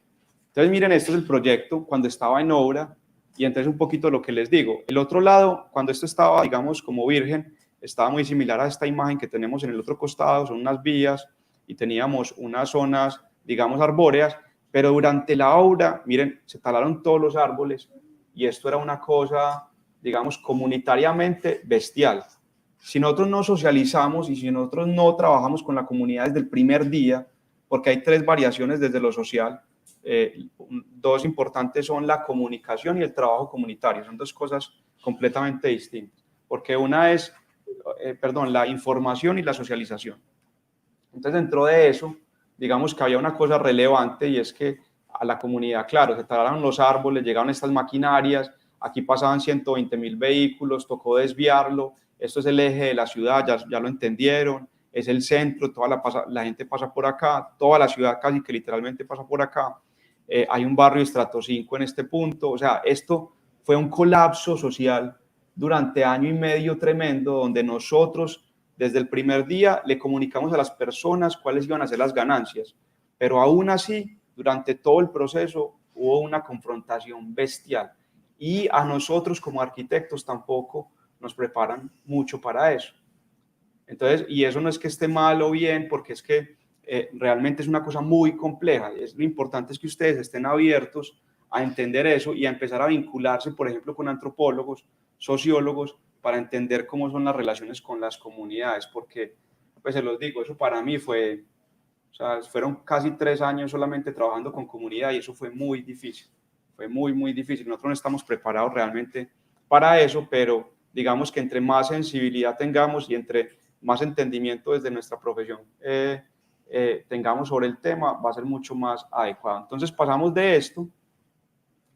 Entonces miren, esto es el proyecto cuando estaba en obra, y entonces un poquito lo que les digo. El otro lado, cuando esto estaba, digamos, como virgen, estaba muy similar a esta imagen que tenemos en el otro costado. Son unas vías y teníamos unas zonas, digamos, arbóreas, pero durante la obra, miren, se talaron todos los árboles, y esto era una cosa, digamos, comunitariamente bestial. Si nosotros no socializamos y si nosotros no trabajamos con la comunidad desde el primer día, porque hay 3 variaciones desde lo social, 2 importantes son la comunicación y el trabajo comunitario. Son 2 cosas completamente distintas, porque una es, la información y la socialización. Entonces, dentro de eso, digamos que había una cosa relevante, y es que a la comunidad, claro, se talaron los árboles, llegaron estas maquinarias, aquí pasaban 120.000 vehículos, tocó desviarlo. Esto es el eje de la ciudad, ya lo entendieron, es el centro, la gente pasa por acá, toda la ciudad casi que literalmente pasa por acá. Hay un barrio estrato 5 en este punto. O sea, esto fue un colapso social durante año y medio tremendo, donde nosotros desde el primer día le comunicamos a las personas cuáles iban a ser las ganancias, pero aún así, durante todo el proceso hubo una confrontación bestial, y a nosotros como arquitectos tampoco nos preparan mucho para eso. Entonces, y eso no es que esté mal o bien, porque es que realmente es una cosa muy compleja. Lo importante es que ustedes estén abiertos a entender eso y a empezar a vincularse, por ejemplo, con antropólogos, sociólogos, para entender cómo son las relaciones con las comunidades, porque, pues se los digo, eso para mí fue O sea, fueron casi 3 años solamente trabajando con comunidad y eso fue muy difícil. Fue muy, muy difícil. Nosotros no estamos preparados realmente para eso, pero digamos que entre más sensibilidad tengamos y entre más entendimiento desde nuestra profesión tengamos sobre el tema, va a ser mucho más adecuado. Entonces pasamos de esto,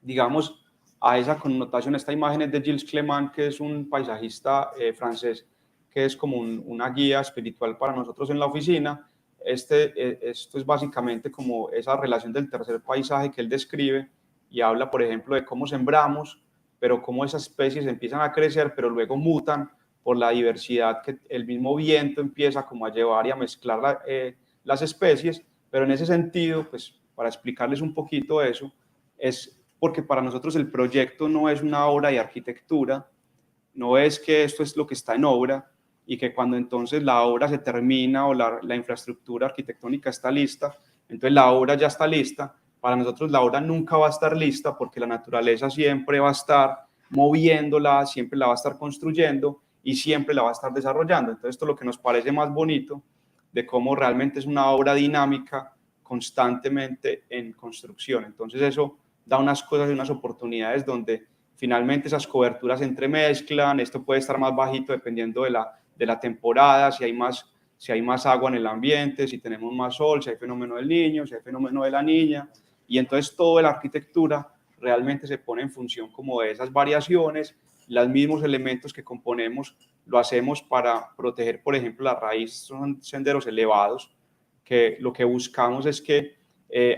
digamos, a esa connotación. Esta imagen es de Gilles Clément, que es un paisajista francés, que es como una guía espiritual para nosotros en la oficina. Esto es básicamente como esa relación del tercer paisaje que él describe y habla, por ejemplo, de cómo sembramos, pero cómo esas especies empiezan a crecer, pero luego mutan por la diversidad que el mismo viento empieza como a llevar y a mezclar las especies. Pero en ese sentido, pues para explicarles un poquito eso, es porque para nosotros el proyecto no es una obra de arquitectura, no es que esto es lo que está en obra y que cuando entonces la obra se termina o la infraestructura arquitectónica está lista, entonces la obra ya está lista. Para nosotros la obra nunca va a estar lista porque la naturaleza siempre va a estar moviéndola, siempre la va a estar construyendo y siempre la va a estar desarrollando. Entonces esto es lo que nos parece más bonito de cómo realmente es una obra dinámica constantemente en construcción. Entonces eso da unas cosas y unas oportunidades donde finalmente esas coberturas se entremezclan. Esto puede estar más bajito dependiendo de la temporada, si hay más agua en el ambiente, si tenemos más sol, si hay fenómeno del niño, si hay fenómeno de la niña. Y entonces toda la arquitectura realmente se pone en función como de esas variaciones. Los mismos elementos que componemos lo hacemos para proteger, por ejemplo, la raíz. Son senderos elevados, que lo que buscamos es que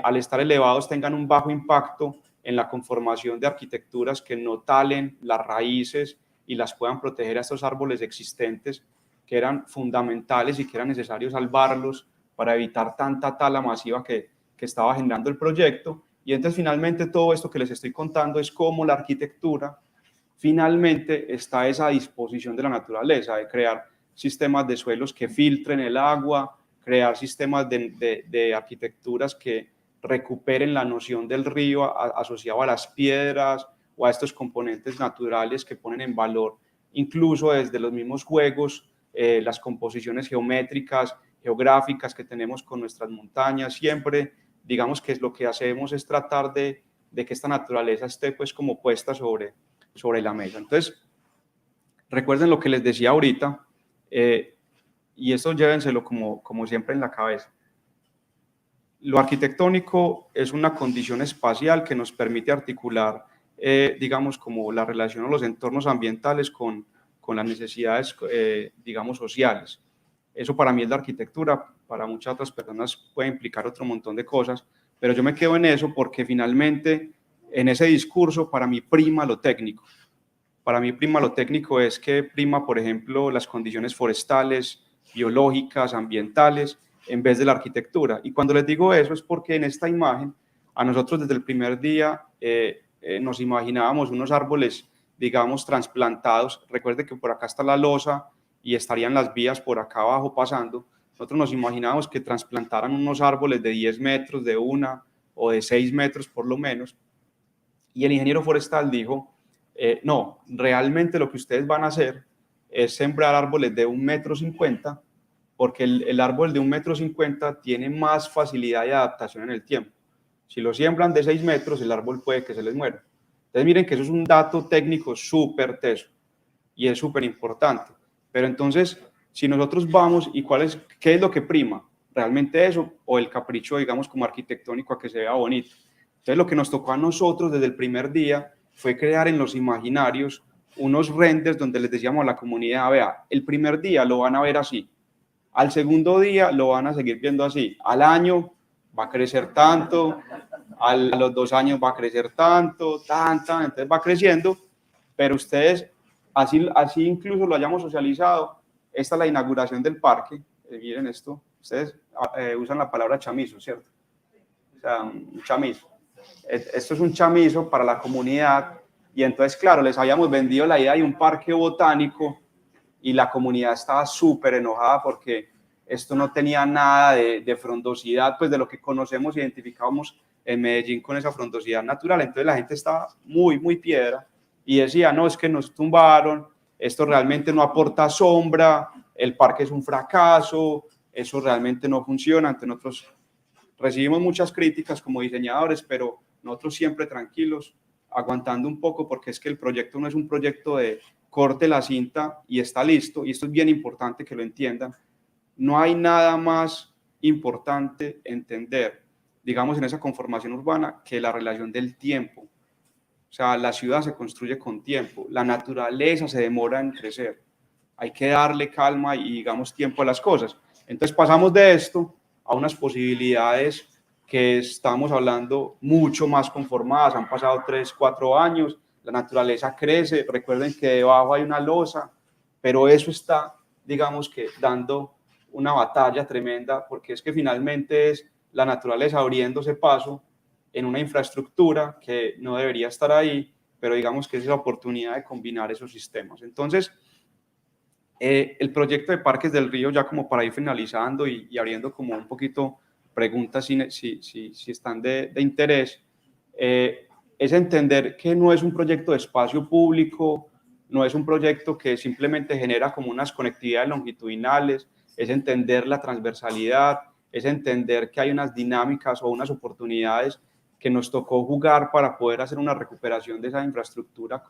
al estar elevados tengan un bajo impacto en la conformación de arquitecturas que no talen las raíces y las puedan proteger a estos árboles existentes que eran fundamentales y que era necesario salvarlos para evitar tanta tala masiva que estaba generando el proyecto. Y entonces finalmente todo esto que les estoy contando es cómo la arquitectura finalmente está a esa disposición de la naturaleza, de crear sistemas de suelos que filtren el agua, crear sistemas de arquitecturas que recuperen la noción del río asociado a las piedras o a estos componentes naturales que ponen en valor, incluso desde los mismos juegos, las composiciones geométricas, geográficas que tenemos con nuestras montañas. Siempre, digamos que lo que hacemos es tratar de que esta naturaleza esté pues como puesta sobre la mesa. Entonces, recuerden lo que les decía ahorita, y esto llévenselo como siempre en la cabeza. Lo arquitectónico es una condición espacial que nos permite articular, digamos, como la relación a los entornos ambientales con las necesidades, digamos, sociales. Eso para mí es la arquitectura, para muchas otras personas puede implicar otro montón de cosas, pero yo me quedo en eso porque finalmente en ese discurso para mí prima lo técnico. Para mí prima lo técnico es que prima, por ejemplo, las condiciones forestales, biológicas, ambientales, en vez de la arquitectura. Y cuando les digo eso es porque en esta imagen, a nosotros desde el primer día nos imaginábamos unos árboles, digamos, trasplantados. Recuerde que por acá está la losa y estarían las vías por acá abajo pasando. Nosotros nos imaginábamos que trasplantaran unos árboles de 10 metros, de 1 o de 6 metros por lo menos. Y el ingeniero forestal dijo, no, realmente lo que ustedes van a hacer es sembrar árboles de 1,50 m, porque el árbol de 1,50 m tiene más facilidad de adaptación en el tiempo. Si lo siembran de 6 metros, el árbol puede que se les muera. Entonces miren que eso es un dato técnico súper teso y es súper importante. Pero entonces, si nosotros vamos y ¿qué es lo que prima? ¿Realmente eso o el capricho, digamos, como arquitectónico a que se vea bonito? Entonces lo que nos tocó a nosotros desde el primer día fue crear en los imaginarios unos renders donde les decíamos a la comunidad, vea, el primer día lo van a ver así, al segundo día lo van a seguir viendo así, al año va a crecer tanto, a los 2 años va a crecer tanto, entonces va creciendo, pero ustedes, así incluso lo hayamos socializado, esta es la inauguración del parque, miren esto, ustedes usan la palabra chamizo, ¿cierto? O sea, un chamizo. Esto es un chamizo para la comunidad y entonces, claro, les habíamos vendido la idea de un parque botánico y la comunidad estaba súper enojada porque esto no tenía nada de frondosidad, pues de lo que conocemos, identificábamos en Medellín con esa frondosidad natural. Entonces la gente estaba muy, muy piedra y decía, no, es que nos tumbaron, esto realmente no aporta sombra, el parque es un fracaso, eso realmente no funciona. Entonces nosotros recibimos muchas críticas como diseñadores, pero nosotros siempre tranquilos, aguantando un poco, porque es que el proyecto no es un proyecto de corte la cinta y está listo, y esto es bien importante que lo entiendan. No hay nada más importante entender, digamos, en esa conformación urbana, que la relación del tiempo. O sea, la ciudad se construye con tiempo, la naturaleza se demora en crecer. Hay que darle calma y, digamos, tiempo a las cosas. Entonces pasamos de esto a unas posibilidades que estamos hablando mucho más conformadas. Han pasado 3, 4 años, la naturaleza crece. Recuerden que debajo hay una losa, pero eso está, digamos, que dando una batalla tremenda, porque es que finalmente es la naturaleza abriéndose paso en una infraestructura que no debería estar ahí, pero digamos que es la oportunidad de combinar esos sistemas. Entonces, el proyecto de Parques del Río, ya como para ir finalizando y abriendo como un poquito preguntas si están de interés, es entender que no es un proyecto de espacio público, no es un proyecto que simplemente genera como unas conectividades longitudinales, es entender la transversalidad, es entender que hay unas dinámicas o unas oportunidades que nos tocó jugar para poder hacer una recuperación de esa infraestructura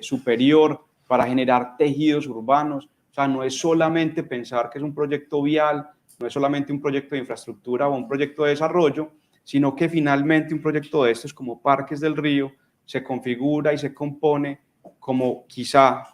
superior, para generar tejidos urbanos. O sea, no es solamente pensar que es un proyecto vial, no es solamente un proyecto de infraestructura o un proyecto de desarrollo, sino que finalmente un proyecto de estos como Parques del Río se configura y se compone como quizá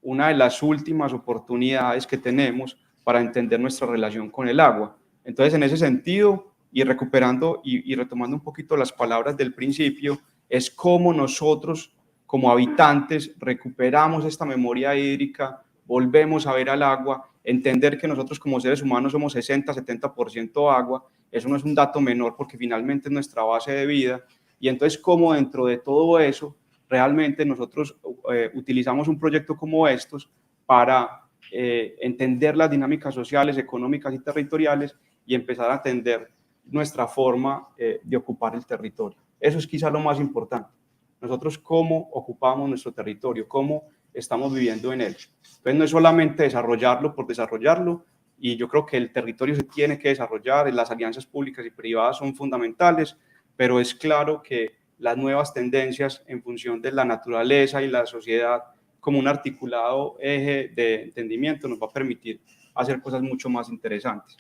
una de las últimas oportunidades que tenemos para entender nuestra relación con el agua. Entonces, en ese sentido, y recuperando y retomando un poquito las palabras del principio, es cómo nosotros como habitantes recuperamos esta memoria hídrica, volvemos a ver al agua, entender que nosotros como seres humanos somos 60-70% agua. Eso no es un dato menor, porque finalmente es nuestra base de vida. Y entonces, cómo dentro de todo eso realmente nosotros utilizamos un proyecto como estos para entender las dinámicas sociales, económicas y territoriales, y empezar a entender nuestra forma de ocupar el territorio. Eso es quizá lo más importante. Nosotros cómo ocupamos nuestro territorio, cómo estamos viviendo en él. Entonces no es solamente desarrollarlo por desarrollarlo, y yo creo que el territorio se tiene que desarrollar, las alianzas públicas y privadas son fundamentales, pero es claro que las nuevas tendencias en función de la naturaleza y la sociedad como un articulado eje de entendimiento nos va a permitir hacer cosas mucho más interesantes.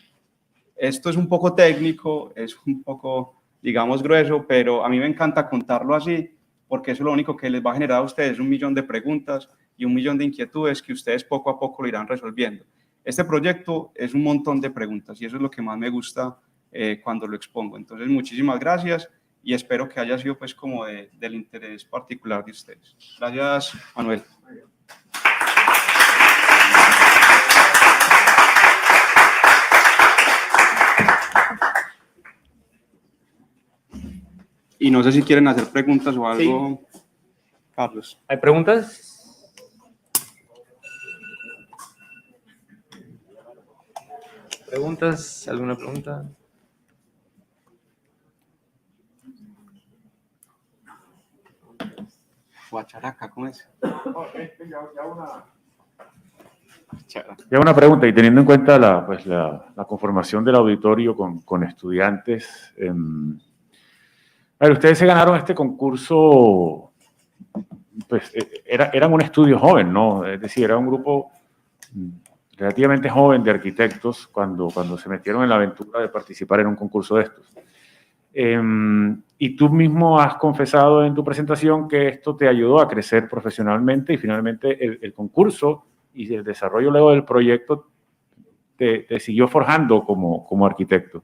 Esto es un poco técnico, es un poco, digamos, grueso, pero a mí me encanta contarlo así, porque eso es lo único que les va a generar a ustedes 1.000.000 de preguntas y 1.000.000 de inquietudes que ustedes poco a poco lo irán resolviendo. Este proyecto es un montón de preguntas y eso es lo que más me gusta cuando lo expongo. Entonces, muchísimas gracias y espero que haya sido pues como del interés particular de ustedes. Gracias, Manuel. Y no sé si quieren hacer preguntas o algo. Sí. Carlos. ¿Hay preguntas? ¿Preguntas? ¿Alguna pregunta? Guacharaca, ¿cómo es? Ya una pregunta, y teniendo en cuenta la conformación del auditorio con estudiantes, a ver, ustedes se ganaron este concurso, pues eran un estudio joven, ¿no? Es decir, era un grupo relativamente joven de arquitectos cuando se metieron en la aventura de participar en un concurso de estos. Y tú mismo has confesado en tu presentación que esto te ayudó a crecer profesionalmente y finalmente el concurso y el desarrollo luego del proyecto te siguió forjando como arquitecto.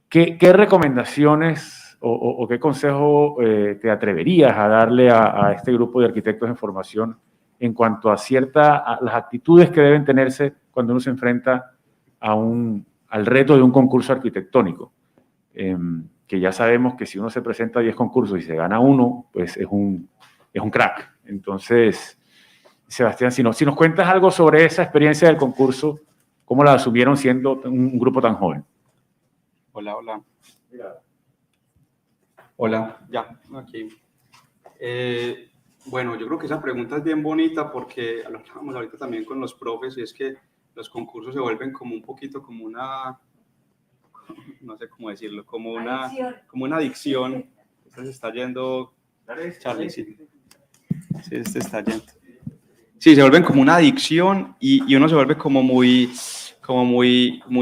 ¿Qué recomendaciones o qué consejo te atreverías a darle a este grupo de arquitectos en formación en cuanto a las actitudes que deben tenerse cuando uno se enfrenta al reto de un concurso arquitectónico? Que ya sabemos que si uno se presenta a 10 concursos y se gana uno, pues es un crack. Entonces, Sebastián, si nos cuentas algo sobre esa experiencia del concurso, ¿cómo la asumieron siendo un grupo tan joven? Hola. Hola, ya, aquí. Bueno, yo creo que esa pregunta es bien bonita porque lo hablábamos ahorita también con los profes, y es que los concursos se vuelven como un poquito como una, no sé cómo decirlo, como una adicción. Este se está yendo, Charlie, sí. Sí, este está yendo. Sí, se vuelven como una adicción y uno se vuelve como muy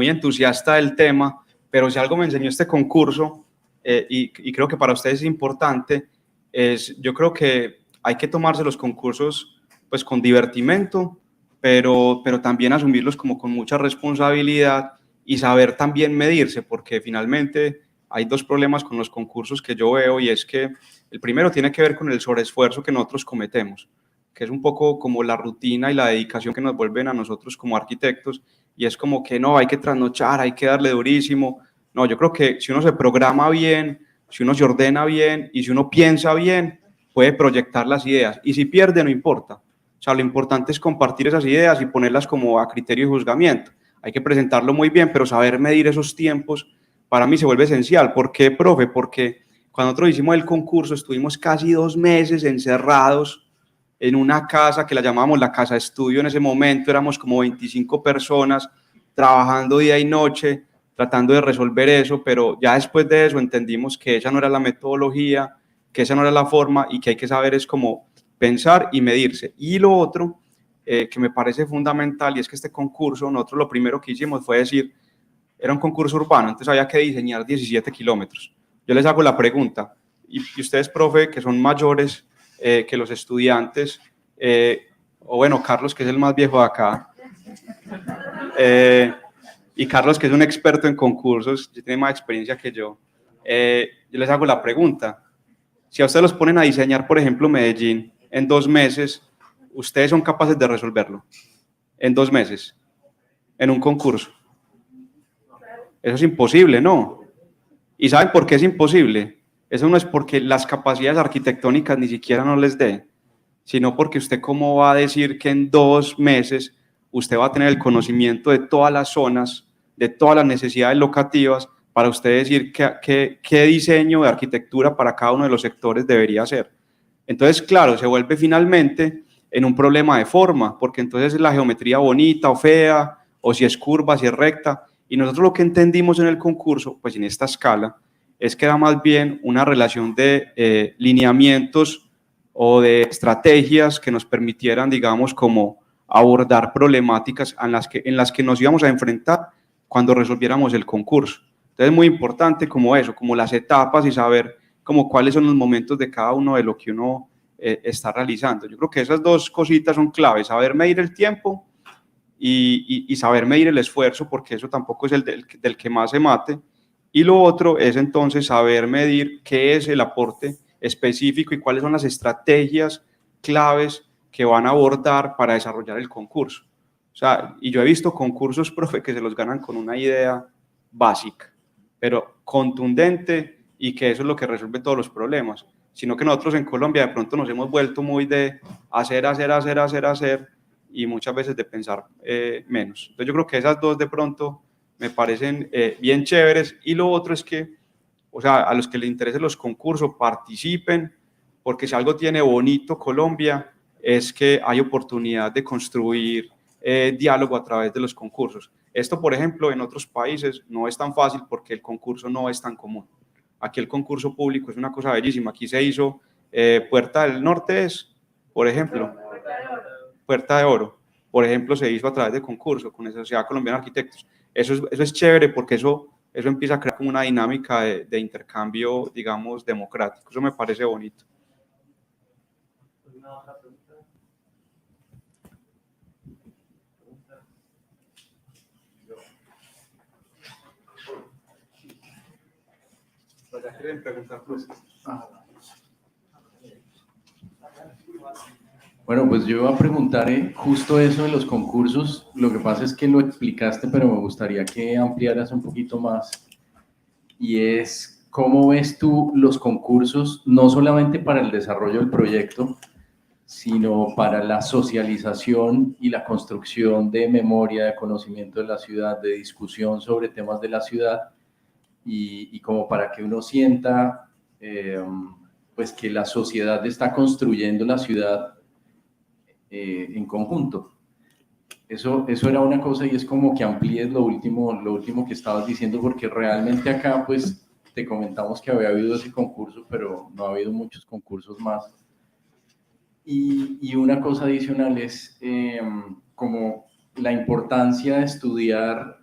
entusiasta del tema, pero si algo me enseñó este concurso, y creo que para ustedes es importante, yo creo que hay que tomarse los concursos pues con divertimento, pero también asumirlos como con mucha responsabilidad y saber también medirse, porque finalmente hay dos problemas con los concursos que yo veo, y es que el primero tiene que ver con el sobreesfuerzo que nosotros cometemos, que es un poco como la rutina y la dedicación que nos vuelven a nosotros como arquitectos, y es como que no, hay que trasnochar, hay que darle durísimo. No, yo creo que si uno se programa bien, si uno se ordena bien y si uno piensa bien, puede proyectar las ideas, y si pierde no importa. O sea, lo importante es compartir esas ideas y ponerlas como a criterio y juzgamiento. Hay que presentarlo muy bien, pero saber medir esos tiempos para mí se vuelve esencial. ¿Por qué, profe? Porque cuando nosotros hicimos el concurso estuvimos casi 2 meses encerrados en una casa que la llamábamos la casa estudio. En ese momento éramos como 25 personas trabajando día y noche, tratando de resolver eso, pero ya después de eso entendimos que esa no era la metodología, que esa no era la forma, y que hay que saber es como pensar y medirse. Y lo otro que me parece fundamental, y es que este concurso, nosotros lo primero que hicimos fue decir, era un concurso urbano, entonces había que diseñar 17 kilómetros. Yo les hago la pregunta, y ustedes, profe, que son mayores que los estudiantes, o bueno, Carlos, que es el más viejo de acá, y Carlos, que es un experto en concursos, tiene más experiencia que yo les hago la pregunta. Si a ustedes los ponen a diseñar, por ejemplo, Medellín, en 2 meses, ¿ustedes son capaces de resolverlo? En 2 meses, en un concurso. Eso es imposible, ¿no? ¿Y saben por qué es imposible? Eso no es porque las capacidades arquitectónicas ni siquiera no les dé, sino porque usted cómo va a decir que en 2 meses usted va a tener el conocimiento de todas las zonas, de todas las necesidades locativas, para usted decir qué diseño de arquitectura para cada uno de los sectores debería hacer. Entonces, claro, se vuelve finalmente en un problema de forma, porque entonces es la geometría bonita o fea, o si es curva, si es recta, y nosotros lo que entendimos en el concurso, pues en esta escala, es que era más bien una relación de lineamientos o de estrategias que nos permitieran, digamos, como abordar problemáticas en las que nos íbamos a enfrentar cuando resolviéramos el concurso. Entonces es muy importante como eso, como las etapas, y saber como cuáles son los momentos de cada uno de lo que uno está realizando. Yo creo que esas dos cositas son claves, saber medir el tiempo y saber medir el esfuerzo, porque eso tampoco es el del que más se mate. Y lo otro es entonces saber medir qué es el aporte específico y cuáles son las estrategias claves que van a abordar para desarrollar el concurso. O sea, y yo he visto concursos, profe, que se los ganan con una idea básica, pero contundente, y que eso es lo que resuelve todos los problemas, sino que nosotros en Colombia de pronto nos hemos vuelto muy de hacer, y muchas veces de pensar menos. Entonces yo creo que esas dos de pronto me parecen bien chéveres. Y lo otro es que, o sea, a los que les interesen los concursos, participen, porque si algo tiene bonito Colombia es que hay oportunidad de construir diálogo a través de los concursos. Esto, por ejemplo, en otros países no es tan fácil porque el concurso no es tan común. Aquí el concurso público es una cosa bellísima. Aquí se hizo Puerta del Norte, por ejemplo, Puerta de Oro, por ejemplo, se hizo a través de concurso con la Sociedad Colombiana de Arquitectos. Eso es chévere, porque eso empieza a crear como una dinámica de intercambio, digamos, democrático. Eso me parece bonito. ¿Quieren preguntar? Bueno, pues yo iba a preguntar justo eso de los concursos. Lo que pasa es que lo explicaste, pero me gustaría que ampliaras un poquito más. Y es, ¿cómo ves tú los concursos, no solamente para el desarrollo del proyecto, sino para la socialización y la construcción de memoria, de conocimiento de la ciudad, de discusión sobre temas de la ciudad, y como para que uno sienta pues que la sociedad está construyendo la ciudad en conjunto? Eso era una cosa y es como que amplíes lo último que estabas diciendo, porque realmente acá pues te comentamos que había habido ese concurso, pero no ha habido muchos concursos más. Y una cosa adicional es como la importancia de estudiar,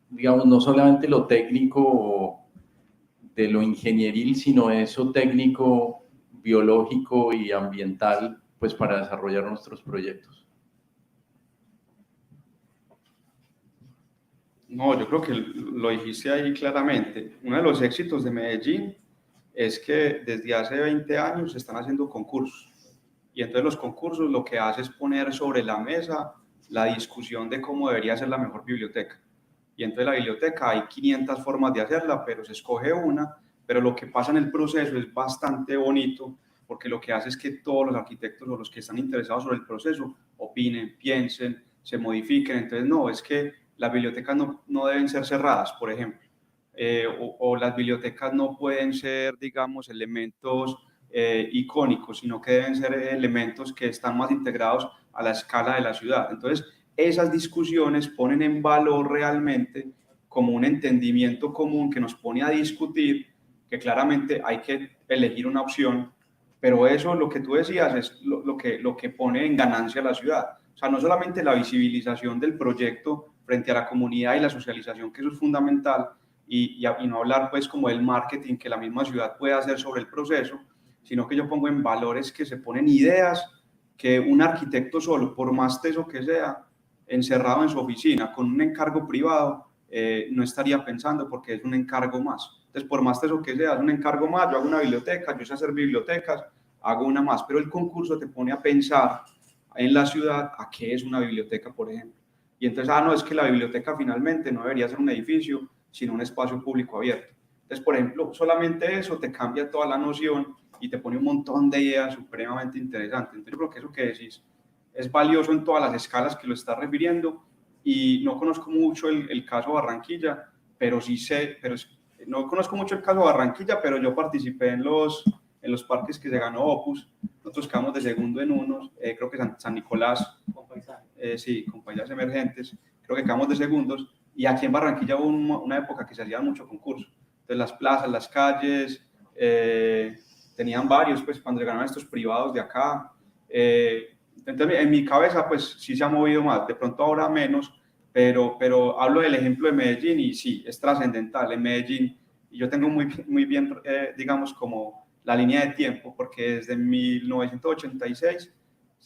digamos, no solamente lo técnico de lo ingenieril, sino eso técnico, biológico y ambiental, pues para desarrollar nuestros proyectos. No, yo creo que lo dijiste ahí claramente. Uno de los éxitos de Medellín es que desde hace 20 años se están haciendo concursos. Y entonces los concursos lo que hace es poner sobre la mesa la discusión de cómo debería ser la mejor biblioteca. Y entonces la biblioteca hay 500 formas de hacerla, pero se escoge una. Pero lo que pasa en el proceso es bastante bonito, porque lo que hace es que todos los arquitectos o los que están interesados sobre el proceso opinen, piensen, se modifiquen. Entonces, no, es que las bibliotecas no deben ser cerradas, por ejemplo, o las bibliotecas no pueden ser, digamos, elementos icónicos, sino que deben ser elementos que están más integrados a la escala de la ciudad. Entonces, esas discusiones ponen en valor realmente como un entendimiento común que nos pone a discutir, que claramente hay que elegir una opción, pero eso, lo que tú decías, es lo que pone en ganancia a la ciudad. O sea, no solamente la visibilización del proyecto frente a la comunidad y la socialización, que eso es fundamental, y no hablar pues como del marketing que la misma ciudad puede hacer sobre el proceso, sino que yo pongo en valores que se ponen ideas que un arquitecto solo, por más teso que sea, encerrado en su oficina con un encargo privado, no estaría pensando, porque es un encargo más. Entonces, por más teso que sea, es un encargo más. Yo hago una biblioteca, yo sé hacer bibliotecas, hago una más, pero el concurso te pone a pensar en la ciudad a qué es una biblioteca, por ejemplo. Y entonces, no, es que la biblioteca finalmente no debería ser un edificio, sino un espacio público abierto. Entonces, por ejemplo, solamente eso te cambia toda la noción y te pone un montón de ideas supremamente interesantes. Entonces, yo creo que eso que decís es valioso en todas las escalas que lo estás refiriendo, y no conozco mucho el caso Barranquilla, pero sí sé, no conozco mucho el caso Barranquilla, pero yo participé en los parques que se ganó Opus. Nosotros quedamos de segundo en unos, creo que San Nicolás, sí, con paisajes emergentes, creo que quedamos de segundos, y aquí en Barranquilla hubo una época que se hacían mucho concurso. Entonces las plazas, las calles, tenían varios, pues cuando llegaron estos privados de acá. Entonces en mi cabeza pues sí se ha movido más, de pronto ahora menos, pero hablo del ejemplo de Medellín y sí, es trascendental en Medellín. Y yo tengo muy bien, digamos, como la línea de tiempo, porque desde 1986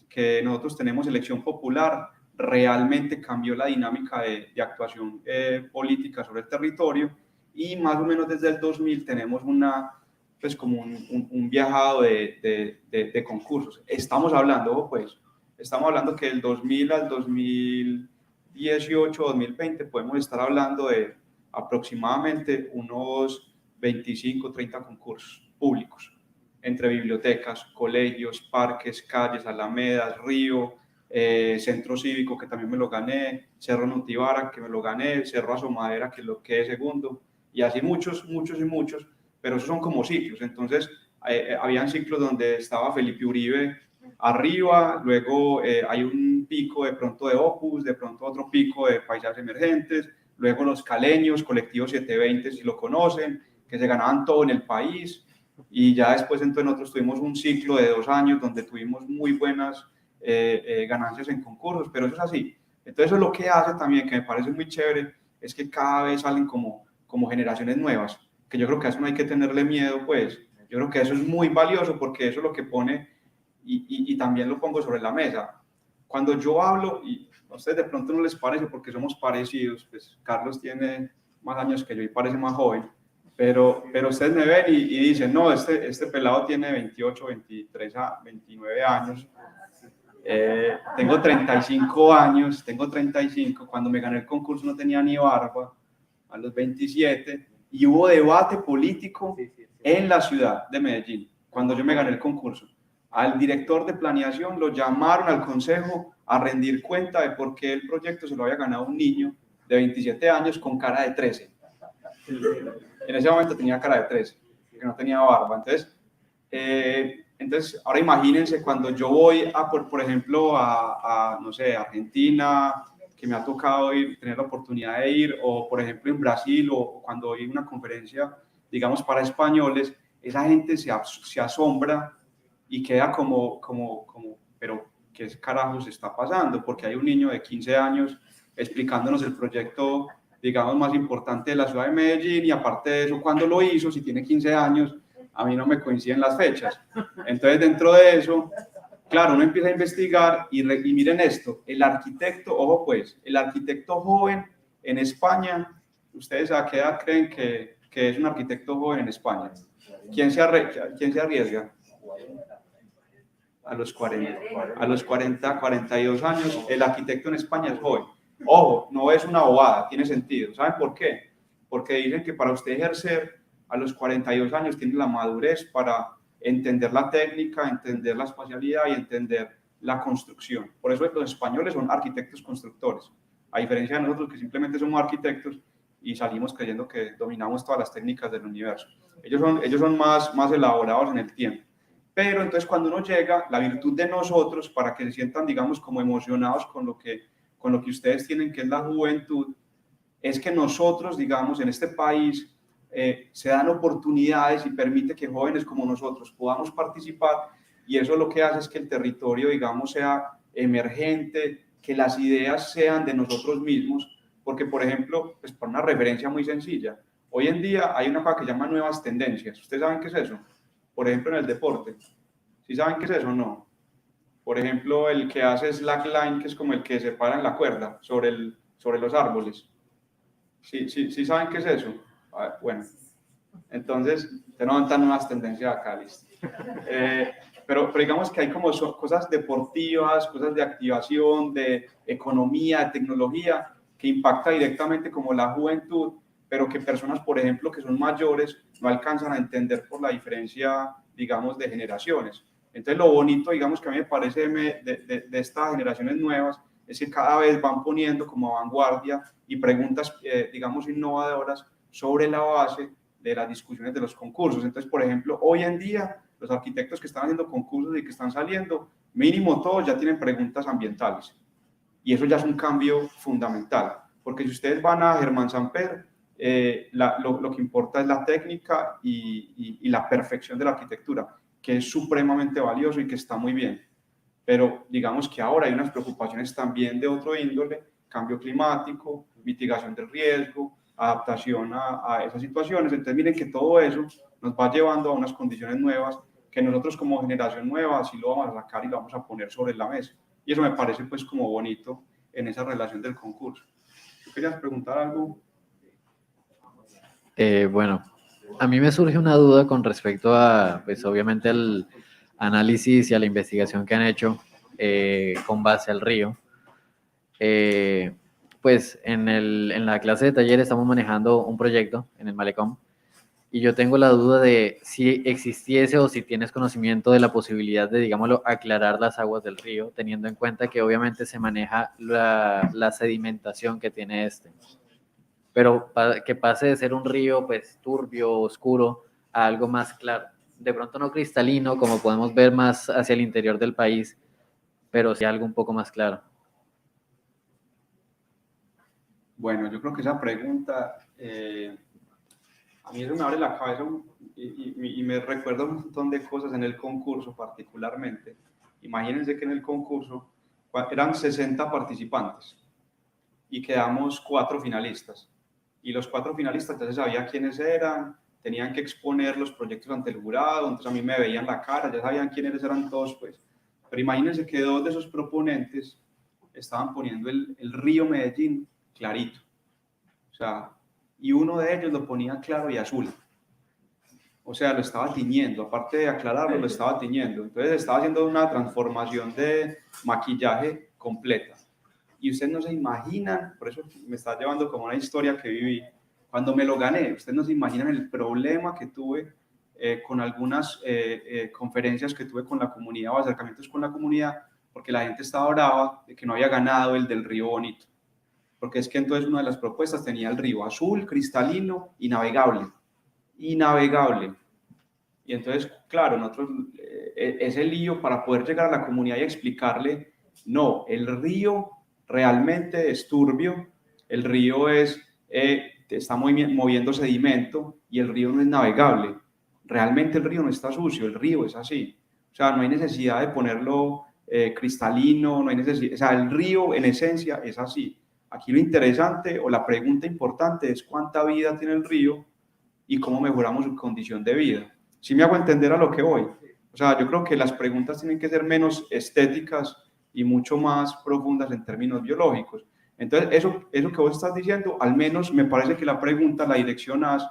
que nosotros tenemos elección popular, realmente cambió la dinámica de actuación política sobre el territorio, y más o menos desde el 2000 tenemos pues como un viajado de concursos. Estamos hablando que del 2000 al 2018, 2020 podemos estar hablando de aproximadamente unos 25, 30 concursos públicos, entre bibliotecas, colegios, parques, calles, alamedas, río, centro cívico, que también me lo gané, Cerro Notibara, que me lo gané, Cerro Asomadera, que lo quedé segundo, y así muchos, pero esos son como ciclos. Entonces, habían ciclos donde estaba Felipe Uribe arriba, luego hay un pico de pronto de Opus, de pronto otro pico de paisajes emergentes, luego los caleños, colectivo 720, si lo conocen, que se ganaban todo en el país, y ya después entonces nosotros tuvimos un ciclo de 2 años donde tuvimos muy buenas ganancias en concursos, pero eso es así. Entonces eso es lo que hace también, que me parece muy chévere, es que cada vez salen como generaciones nuevas, que yo creo que a eso no hay que tenerle miedo, pues. Yo creo que eso es muy valioso, porque eso es lo que pone, y también lo pongo sobre la mesa. Cuando yo hablo, y a ustedes de pronto no les parece porque somos parecidos, pues Carlos tiene más años que yo y parece más joven, pero ustedes me ven y dicen, no, este pelado tiene 28, 23, 29 años. Tengo 35 años, cuando me gané el concurso no tenía ni barba, a los 27, y hubo debate político en la ciudad de Medellín, cuando yo me gané el concurso. Al director de planeación lo llamaron al consejo a rendir cuenta de por qué el proyecto se lo había ganado un niño de 27 años con cara de 13. En ese momento tenía cara de 13, que no tenía barba. Entonces, ahora imagínense cuando yo voy por ejemplo, no sé, Argentina, que me ha tocado ir, tener la oportunidad de ir, o por ejemplo en Brasil, o cuando hay una conferencia, digamos, para españoles, esa gente se asombra y queda como, pero ¿qué carajos está pasando? Porque hay un niño de 15 años explicándonos el proyecto, digamos, más importante de la ciudad de Medellín, y aparte de eso, ¿cuándo lo hizo? Si tiene 15 años, a mí no me coinciden las fechas. Entonces, dentro de eso, claro, uno empieza a investigar y miren esto, el arquitecto, ojo pues, el arquitecto joven en España, ¿ustedes a qué edad creen que es un arquitecto joven en España? ¿Quién se arriesga? A los 40, 42 años, el arquitecto en España es joven. Ojo, no es una bobada, tiene sentido. ¿Saben por qué? Porque dicen que para usted ejercer a los 42 años tiene la madurez para entender la técnica, entender la espacialidad y entender la construcción. Por eso los españoles son arquitectos constructores, a diferencia de nosotros que simplemente somos arquitectos y salimos creyendo que dominamos todas las técnicas del universo. Ellos son más elaborados en el tiempo. Pero entonces cuando uno llega, la virtud de nosotros, para que se sientan, digamos, como emocionados con lo que ustedes tienen, que es la juventud, es que nosotros, digamos, en este país, se dan oportunidades y permite que jóvenes como nosotros podamos participar, y eso lo que hace es que el territorio, digamos, sea emergente, que las ideas sean de nosotros mismos, porque, por ejemplo, pues por una referencia muy sencilla, hoy en día hay una cosa que se llama nuevas tendencias. ¿Ustedes saben qué es eso? Por ejemplo, en el deporte. ¿Sí saben qué es eso o no? Por ejemplo, el que hace slackline, que es como el que se para en la cuerda sobre los árboles. ¿Sí saben qué es eso? Bueno, entonces, tenemos tantas nuevas tendencias acá, listo. Pero digamos que hay como cosas deportivas, cosas de activación, de economía, de tecnología, que impacta directamente como la juventud, pero que personas, por ejemplo, que son mayores, no alcanzan a entender por la diferencia, digamos, de generaciones. Entonces, lo bonito, digamos, que a mí me parece de estas generaciones nuevas, es que cada vez van poniendo como vanguardia y preguntas, digamos, innovadoras sobre la base de las discusiones de los concursos. Entonces, por ejemplo, hoy en día, los arquitectos que están haciendo concursos y que están saliendo, mínimo todos ya tienen preguntas ambientales. Y eso ya es un cambio fundamental, porque si ustedes van a Germán Samper, lo que importa es la técnica y la perfección de la arquitectura, que es supremamente valioso y que está muy bien. Pero digamos que ahora hay unas preocupaciones también de otro índole, cambio climático, mitigación del riesgo, adaptación a esas situaciones. Entonces miren que todo eso nos va llevando a unas condiciones nuevas que nosotros como generación nueva sí lo vamos a sacar y lo vamos a poner sobre la mesa. Y eso me parece pues como bonito en esa relación del concurso. ¿Tú querías preguntar algo? Bueno, a mí me surge una duda con respecto a, pues obviamente el análisis y a la investigación que han hecho con base al río. Pues en la clase de taller estamos manejando un proyecto en el Malecón y yo tengo la duda de si existiese o si tienes conocimiento de la posibilidad de, digámoslo, aclarar las aguas del río, teniendo en cuenta que obviamente se maneja la sedimentación que tiene este. Pero que pase de ser un río pues turbio, oscuro, a algo más claro. De pronto no cristalino, como podemos ver más hacia el interior del país, pero sí algo un poco más claro. Bueno, yo creo que esa pregunta, a mí eso me abre la cabeza y me recuerda un montón de cosas en el concurso particularmente. Imagínense que en el concurso eran 60 participantes y quedamos 4 finalistas. Y los 4 finalistas ya se sabía quiénes eran, tenían que exponer los proyectos ante el jurado, entonces a mí me veían la cara, ya sabían quiénes eran todos, pues. Pero imagínense que 2 de esos proponentes estaban poniendo el río Medellín clarito. O sea, y uno de ellos lo ponía claro y azul. O sea, lo estaba tiñendo, aparte de aclararlo, lo estaba tiñendo. Entonces estaba haciendo una transformación de maquillaje completa. Y ustedes no se imaginan, por eso me está llevando como una historia que viví, cuando me lo gané, ustedes no se imaginan el problema que tuve con algunas conferencias que tuve con la comunidad o acercamientos con la comunidad, porque la gente estaba brava de que no había ganado el del Río Bonito. Porque es que entonces una de las propuestas tenía el río azul, cristalino y navegable. Innavegable. Y entonces, claro, nosotros, ese lío para poder llegar a la comunidad y explicarle, no, el río realmente es turbio, el río está moviendo sedimento y el río no es navegable. Realmente el río no está sucio, el río es así. O sea, no hay necesidad de ponerlo cristalino, no hay necesidad, o sea, el río en esencia es así. Aquí lo interesante o la pregunta importante es cuánta vida tiene el río y cómo mejoramos su condición de vida. ¿Sí me hago entender a lo que voy? O sea, yo creo que las preguntas tienen que ser menos estéticas y mucho más profundas en términos biológicos. Entonces, eso que vos estás diciendo, al menos me parece que la pregunta la direccionas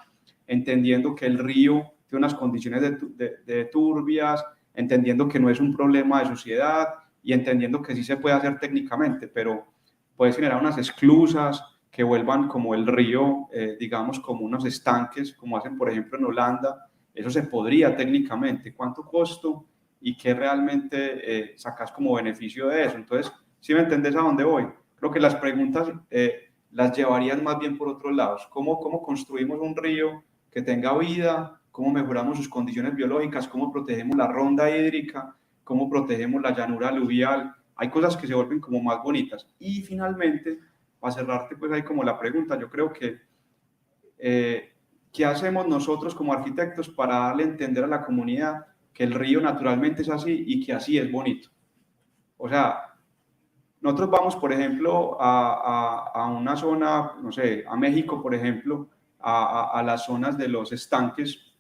entendiendo que el río tiene unas condiciones de turbias, entendiendo que no es un problema de suciedad y entendiendo que sí se puede hacer técnicamente, pero puedes generar unas esclusas que vuelvan como el río, digamos, como unos estanques, como hacen, por ejemplo, en Holanda. Eso se podría técnicamente. ¿Cuánto costo y qué realmente sacas como beneficio de eso? Entonces, ¿sí me entendés a dónde voy? Creo que las preguntas las llevarían más bien por otros lados. ¿Cómo construimos un río que tenga vida? ¿Cómo mejoramos sus condiciones biológicas? ¿Cómo protegemos la ronda hídrica? ¿Cómo protegemos la llanura aluvial? Hay cosas que se vuelven como más bonitas. Y finalmente, para cerrarte, pues hay como la pregunta, yo creo que ¿qué hacemos nosotros como arquitectos para darle a entender a la comunidad que el río naturalmente es así y que así es bonito? O sea, nosotros vamos, por ejemplo, a una zona, no sé, a México, por ejemplo, a las zonas de los estanques,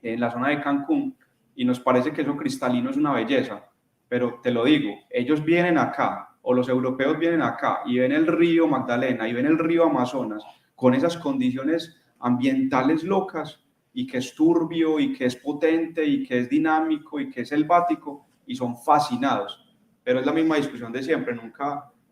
en la zona de Cancún, y nos parece que eso cristalino es una belleza, pero te lo digo, ellos vienen acá, o los europeos vienen acá, y ven el río Magdalena, y ven el río Amazonas, con esas condiciones ambientales locas, y que es turbio, y que es potente, y que es dinámico, y que es selvático, y son fascinados. Pero es la misma discusión de siempre,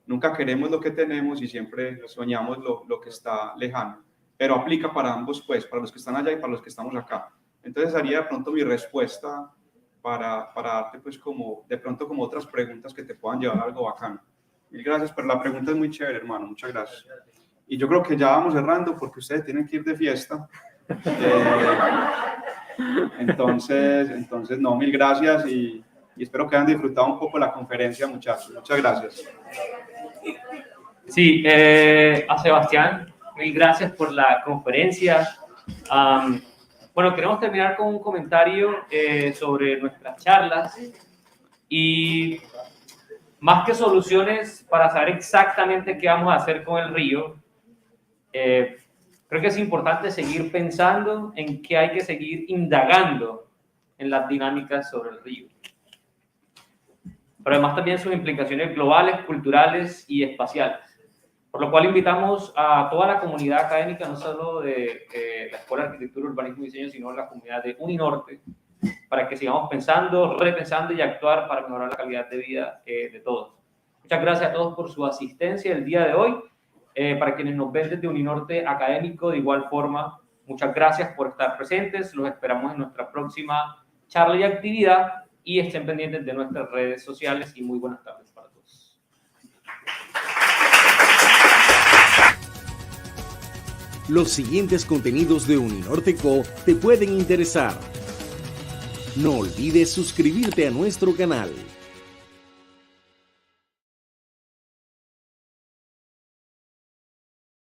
nunca queremos lo que tenemos y siempre soñamos lo que está lejano. Pero aplica para ambos, pues, para los que están allá y para los que estamos acá. Entonces haría de pronto mi respuesta para darte, pues, como de pronto como otras preguntas que te puedan llevar a algo bacano. Mil gracias, pero la pregunta es muy chévere, hermano, muchas gracias. Y yo creo que ya vamos cerrando porque ustedes tienen que ir de fiesta. Entonces, no, mil gracias y espero que hayan disfrutado un poco la conferencia, muchachos. Muchas gracias. Sí, a Sebastián, mil gracias por la conferencia. Bueno, queremos terminar con un comentario sobre nuestras charlas y más que soluciones para saber exactamente qué vamos a hacer con el río, creo que es importante seguir pensando en que hay que seguir indagando en las dinámicas sobre el río. Pero además también sus implicaciones globales, culturales y espaciales. Por lo cual invitamos a toda la comunidad académica, no solo de la Escuela de Arquitectura, Urbanismo y Diseño, sino la comunidad de Uninorte, para que sigamos pensando, repensando y actuar para mejorar la calidad de vida de todos. Muchas gracias a todos por su asistencia el día de hoy. Para quienes nos ven desde Uninorte Académico, de igual forma, muchas gracias por estar presentes. Los esperamos en nuestra próxima charla y actividad y estén pendientes de nuestras redes sociales y muy buenas tardes para todos. Los siguientes contenidos de Uninorte.co te pueden interesar. No olvides suscribirte a nuestro canal.